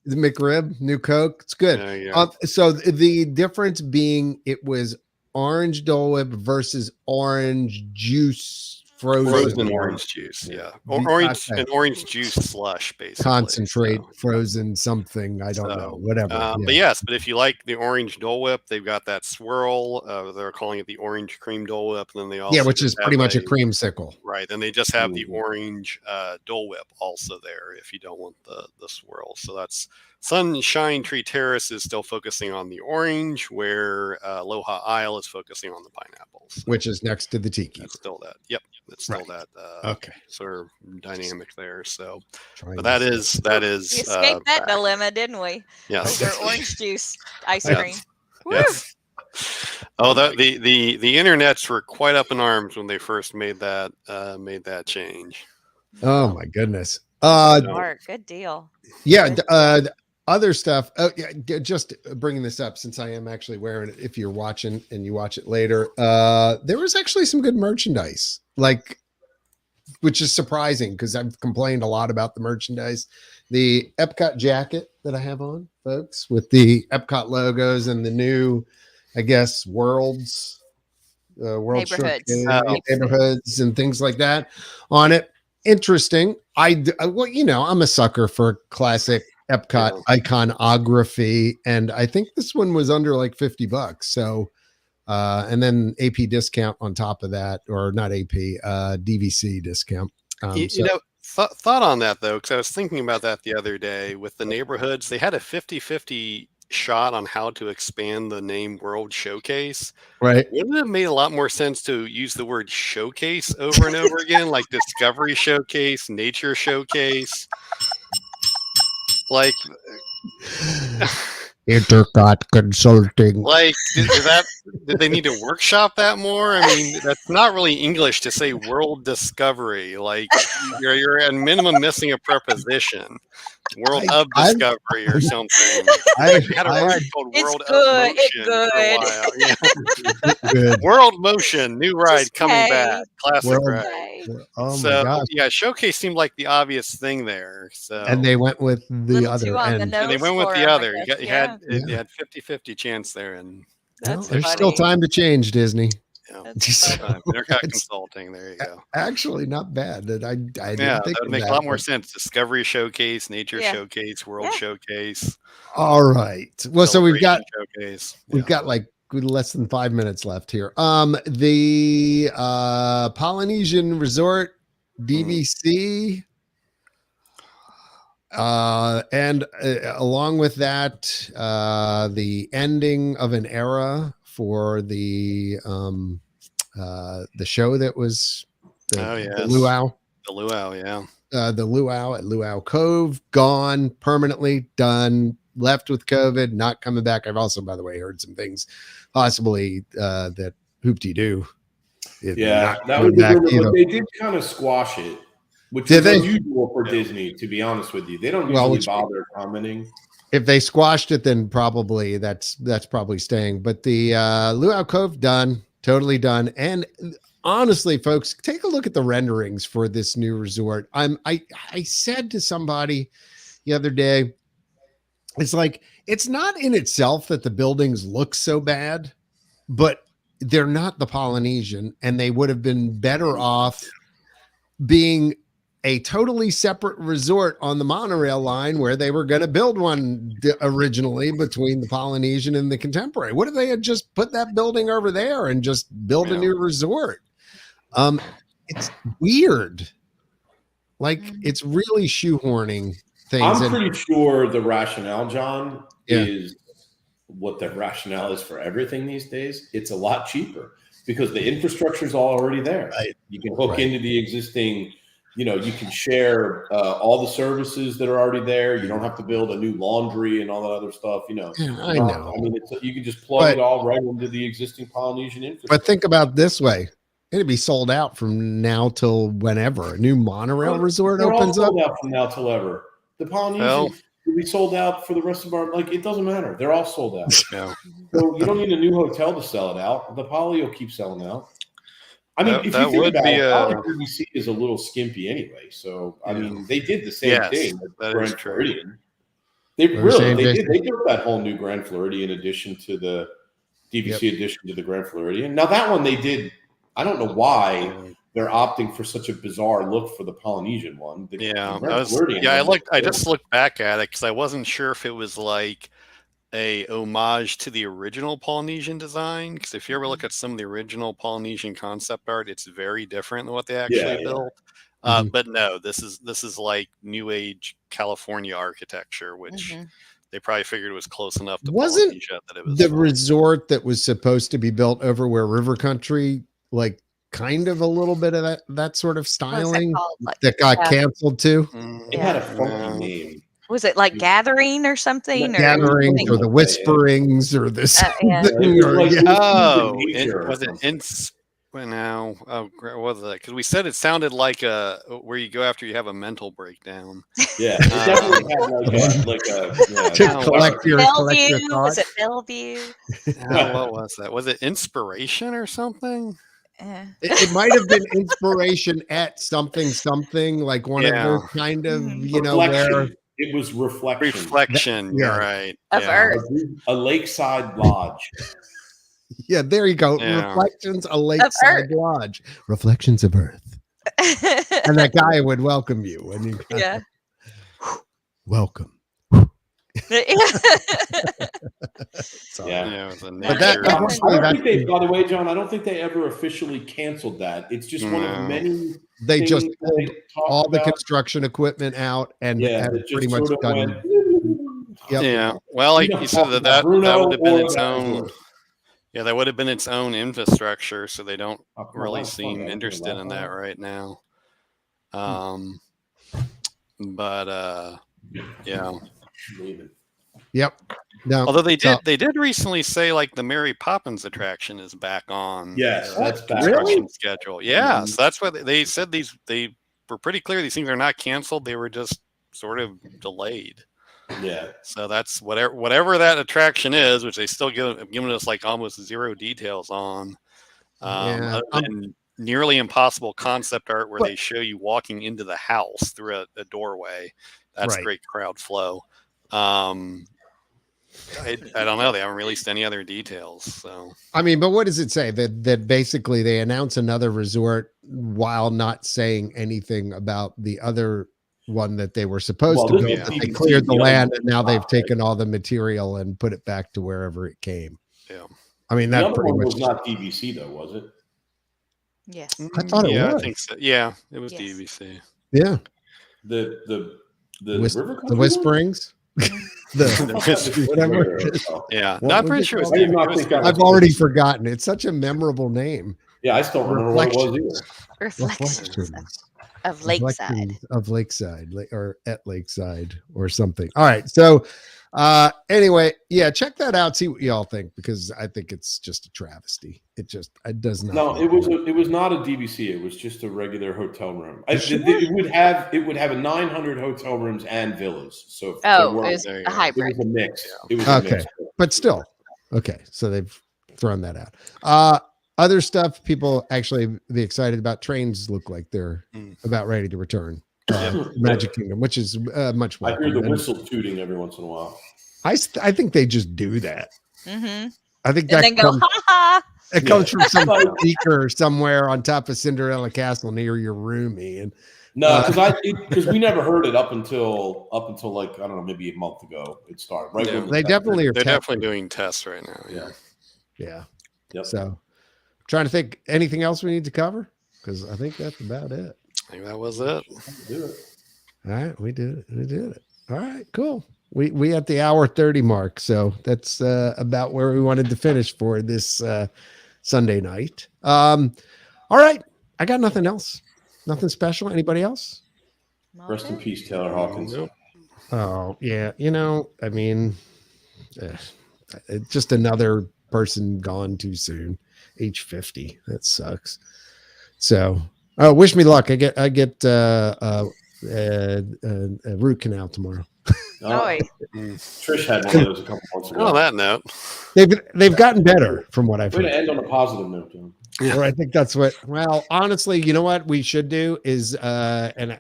The McRib, new Coke, it's good. So the difference being it was orange Dole Whip versus orange juice. Frozen orange juice, an orange juice slush, basically. Concentrate, frozen something, I don't know, whatever. But if you like the orange Dole Whip, they've got that swirl. They're calling it the Orange Cream Dole Whip, and then they also which is pretty much a creamsicle, right? And they just have the orange Dole Whip also there if you don't want the swirl. So that's Sunshine Tree Terrace is still focusing on the orange, where Aloha Isle is focusing on the pineapples, which is next to the tiki. That's still that. Yep. It's still that sort of dynamic there. So, but that is we escaped that dilemma, didn't we? Yes. Over orange juice ice cream. Yes. Oh, the internets were quite up in arms when they first made that change. Oh my goodness. Mark, good deal. Yeah. other stuff. Oh, yeah, just bringing this up since I am actually wearing it. If you're watching and you watch it later, there was actually some good merchandise, like, which is surprising because I've complained a lot about the merchandise. The Epcot jacket that I have on, folks, with the Epcot logos and the new, I guess, world Neighborhoods. neighborhoods and things like that on it. Interesting. Well, you know, I'm a sucker for classic Epcot iconography, and I think this one was under like $50. So, and then AP discount on top of that, or not AP, DVC discount. You know, thought on that though, because I was thinking about that the other day with the neighborhoods. They had a 50-50 shot on how to expand the name World Showcase. Right. Wouldn't it have made a lot more sense to use the word showcase over and over again, like Discovery Showcase, Nature Showcase? Like INTERCOT Consulting. Like, did they need to workshop that more? I mean, that's not really English to say world discovery. Like, you're at minimum missing a preposition. World of Discovery or something. I had a ride called World of Motion for a while. Yeah. Good. World Motion, new ride coming back. Classic ride. Oh So, my gosh. yeah, Showcase seemed like the obvious thing there. So, And they went with the Little too other on the end. nose and they went with for the 'em, I other. guess. You had 50-50 chance there, and Well, That's there's funny. still time to change, Disney. yeah. That's funny. INTERCOT Consulting. There you go. Actually, not bad. I didn't Yeah, think that would of make a that, lot more but- sense. Discovery Showcase, Nature Yeah. Showcase, World Yeah. Showcase. All right. Well, so we've got Celebration Showcase. we've Yeah. got like less than 5 minutes left here. The Polynesian Resort DVC. And along with that, the ending of an era for the show that was the Luau. The Luau, yeah. The Luau at Luau Cove, gone permanently, done, left with COVID, not coming back. I've also, by the way, heard some things possibly that Hoop-Dee-Doo. Yeah, that would be good, but they did kind of squash it, which is unusual for Disney, to be honest with you. They don't usually bother commenting. If they squashed it, then probably that's probably staying. But the Luau Cove, done, totally done. And honestly, folks, take a look at the renderings for this new resort. I said to somebody the other day, it's like, it's not in itself that the buildings look so bad, but they're not the Polynesian, and they would have been better off being a totally separate resort on the monorail line where they were going to build one originally between the Polynesian and the Contemporary. What if they had just put that building over there and just build a new resort? It's weird. Like, it's really shoehorning things. I'm pretty sure the rationale, John, is what the rationale is for everything these days. It's a lot cheaper because the infrastructure is already there. Right. You can hook into the existing, you can share all the services that are already there. You don't have to build a new laundry and all that other stuff. I know. I mean, you can just plug it all right into the existing Polynesian infrastructure. But think about it this way. It'd be sold out from now till whenever a new monorail resort opens up. Out from now till ever. The Polynesian will be sold out for the rest of our, it doesn't matter. They're all sold out. Yeah. So you don't need a new hotel to sell it out. The Poly will keep selling out. I mean, if you think about it, DVC is a little skimpy anyway. So, I mean, they did the same thing with Grand Floridian. They did. They built that whole new Grand Floridian addition to the DVC addition to the Grand Floridian. Now, that one they did. I don't know why they're opting for such a bizarre look for the Polynesian one. I just looked back at it because I wasn't sure if it was like a homage to the original Polynesian design. Because if you ever look at some of the original Polynesian concept art, it's very different than what they actually built. But no, this is like new age California architecture, which they probably figured was close enough to Polynesia that it was the resort that was supposed to be built over where River Country, like, kind of a little bit of that sort of styling that got canceled too. It had a funky name. Was it like Gathering or something? Gatherings or the Whisperings or this? Was it Well, now, what was that? Because we said it sounded like where you go after you have a mental breakdown. Yeah, it definitely had like a To collect your Bellevue? Was thoughts. it Bellevue? What was that? Was it inspiration or something? It might have been inspiration at something, like one of those kind of, where it was reflection. Reflection, you're right. Of Earth. A lakeside lodge. Yeah, there you go. Yeah. Reflections, a lakeside lodge. Reflections of Earth. And that guy would welcome you when you welcome. Yeah. But by the way, John, I don't think they ever officially canceled that. It's just one of many. They just pulled all the construction equipment out and had pretty much done. Yeah. Well, like you said, that would have been its own. Yeah, that would have been its own infrastructure, so they don't really seem interested in that right now. But yeah. Yep. No. Although they did recently say like the Mary Poppins attraction is back on. Yes, that's back construction schedule. Yeah, so that's what they said. They were pretty clear. These things are not canceled. They were just sort of delayed. Yeah. So that's whatever that attraction is, which they still giving us like almost zero details on. Other than nearly impossible concept art where they show you walking into the house through a doorway. That's great crowd flow. I don't know. They haven't released any other details. So I mean, but what does it say? That basically they announce another resort while not saying anything about the other one that they were supposed to build. They cleared the land and now they've taken all the material and put it back to wherever it came. Yeah. I mean, that pretty much was not DVC though, was it? Yes. I thought it was. I think so. Yeah, it was DVC. Yeah. The Whisperings. Whatever. Yeah, not pretty sure. I've already forgotten. It's such a memorable name. Yeah, I still remember what it was either. Reflections of Lakeside. Of Lakeside, or at Lakeside, or something. All right. So, anyway, yeah, check that out. See what y'all think, because I think it's just a travesty. It does not. No, it was not a DVC. It was just a regular hotel room. It would have a 900 hotel rooms and villas. So it was a hybrid. It was a mix. It was okay, a mix. But still, okay. So they've thrown that out. Other stuff people actually be excited about. Trains look like they're about ready to return. Magic Kingdom, which is much more. I hear the whistle tooting every once in a while. I think they just do that. Mm-hmm. I think and that comes, it comes from some speaker somewhere on top of Cinderella Castle near your roomie. And no, because we never heard it up until like, I don't know, maybe a month ago it started. Right? Yeah. They definitely are. They're definitely doing tests right now. Yeah. Yep. So, trying to think anything else we need to cover, because I think that's about it. I think that was it. All right, we did it. All right, cool. We at the hour 30 mark, so that's about where we wanted to finish for this Sunday night. All right, I got nothing else. Nothing special. Anybody else? Rest in peace, Taylor Hawkins. Oh yeah, I mean, it's just another person gone too soon. Age 50. That sucks. So, wish me luck. I get a root canal tomorrow. Trish had one of those a couple months ago. On that note, they've gotten better from what I've heard. We're going to end on a positive note, John. Yeah. Or I think that's what. Well, honestly, you know what we should do is, and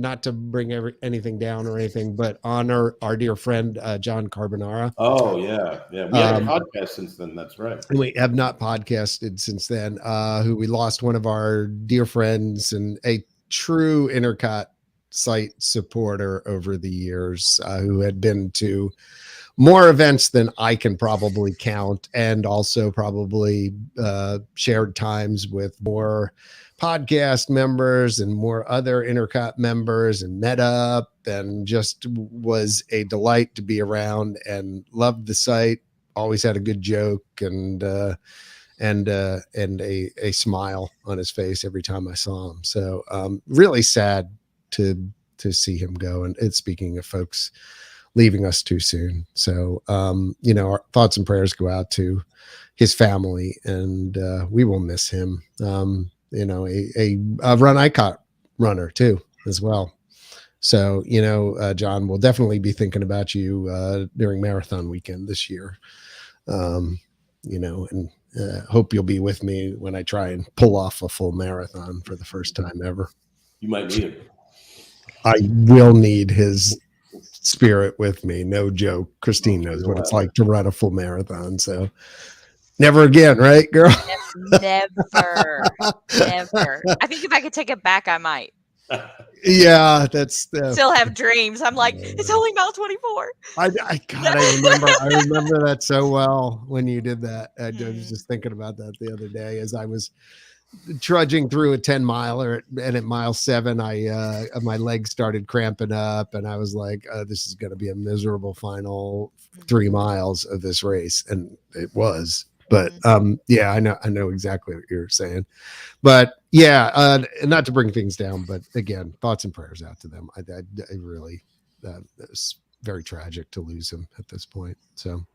not to bring anything down or anything, but honor our dear friend John Carbonara. Oh yeah. We had a podcast since then. That's right. We have not podcasted since then. Who we lost one of our dear friends and a true INTERCOT site supporter over the years, who had been to more events than I can probably count, and also probably shared times with more podcast members and more other INTERCOT members, and met up, and just was a delight to be around, and loved the site. Always had a good joke and a smile on his face every time I saw him. So really sad to see him go. And it's, speaking of folks leaving us too soon. So, our thoughts and prayers go out to his family, and we will miss him. A Run ICOT runner too, as well. So, John, we'll definitely be thinking about you during marathon weekend this year. And hope you'll be with me when I try and pull off a full marathon for the first time ever. You might need him. I will need his spirit with me. No joke. Christine knows what it's like to run a full marathon. So never again, right, girl? Never. I think if I could take it back, I might. Yeah, that's still have dreams. I'm like, it's only mile 24. I remember that so well when you did that. I was just thinking about that the other day as I was trudging through a 10 miler, and at mile 7 my legs started cramping up, and I was like, this is going to be a miserable final 3 miles of this race, and it was. But I know exactly what you're saying. But and not to bring things down, but again, thoughts and prayers out to them. I really, it's very tragic to lose him at this point. So,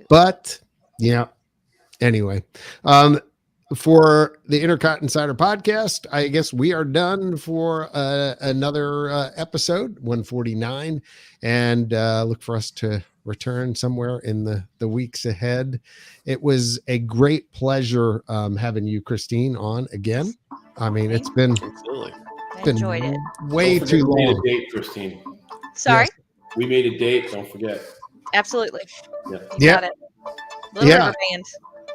but yeah. Anyway, for the INTERCOT Insider podcast, I guess we are done for another episode 149, and look for us to return somewhere in the weeks ahead. It was a great pleasure having you, Christine, on again. I mean, it's been enjoyed it way too long. We made a date, Christine. Sorry? Yes. We made a date. Don't forget. Absolutely. Yeah. You got it. Little River Band.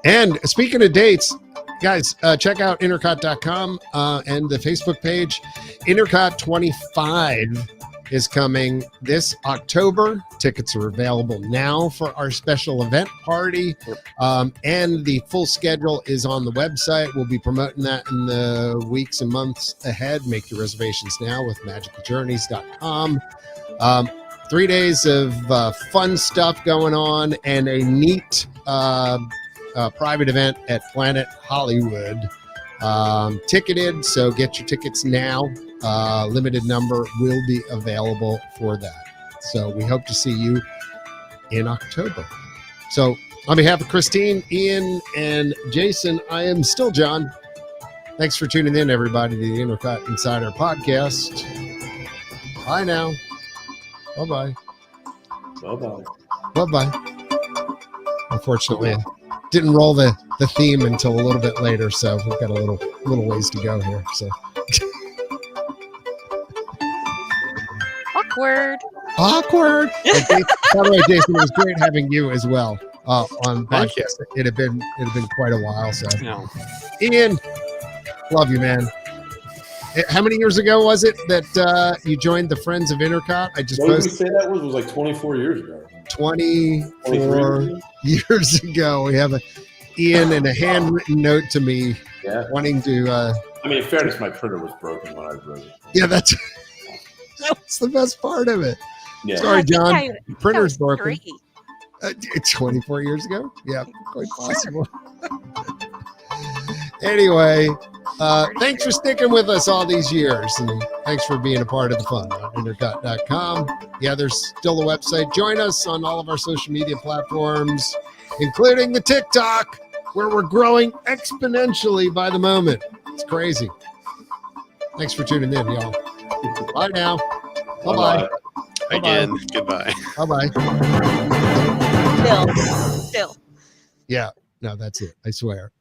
And speaking of dates, guys, check out intercot.com and the Facebook page. INTERCOT 25 is coming this October. Tickets are available now for our special event party. And the full schedule is on the website. We'll be promoting that in the weeks and months ahead. Make your reservations now with magicaljourneys.com. 3 days of fun stuff going on, and a neat private event at Planet Hollywood. Ticketed, so get your tickets now. Limited number will be available for that. So we hope to see you in October. So on behalf of Christine, Ian, and Jason, I am still John. Thanks for tuning in, everybody, to the INTERCOT Insider podcast. Bye now. Bye-bye. Bye-bye. Bye-bye. Unfortunately, I didn't roll the theme until a little bit later, so we've got a little ways to go here. So awkward. Okay. By the way, Jason, it was great having you as well on podcast. It had been quite a while. So Ian, love you, man. How many years ago was it that you joined the Friends of INTERCOT? I just posted. Say that was like 24 years ago. 24 years ago. We have Ian and a handwritten note to me wanting to. I mean, in fairness, my printer was broken when I wrote it. Yeah, that was the best part of it. Yeah. Sorry, John. Printer's broken. 24 years ago? Yeah, quite possible. Anyway, thanks for sticking with us all these years, and thanks for being a part of the fun on intercot.com. Yeah, there's still a website. Join us on all of our social media platforms, including the TikTok, where we're growing exponentially by the moment. It's crazy. Thanks for tuning in, y'all. Bye now. Bye-bye. Again, goodbye. Bye-bye. Still. Yeah, no, that's it. I swear.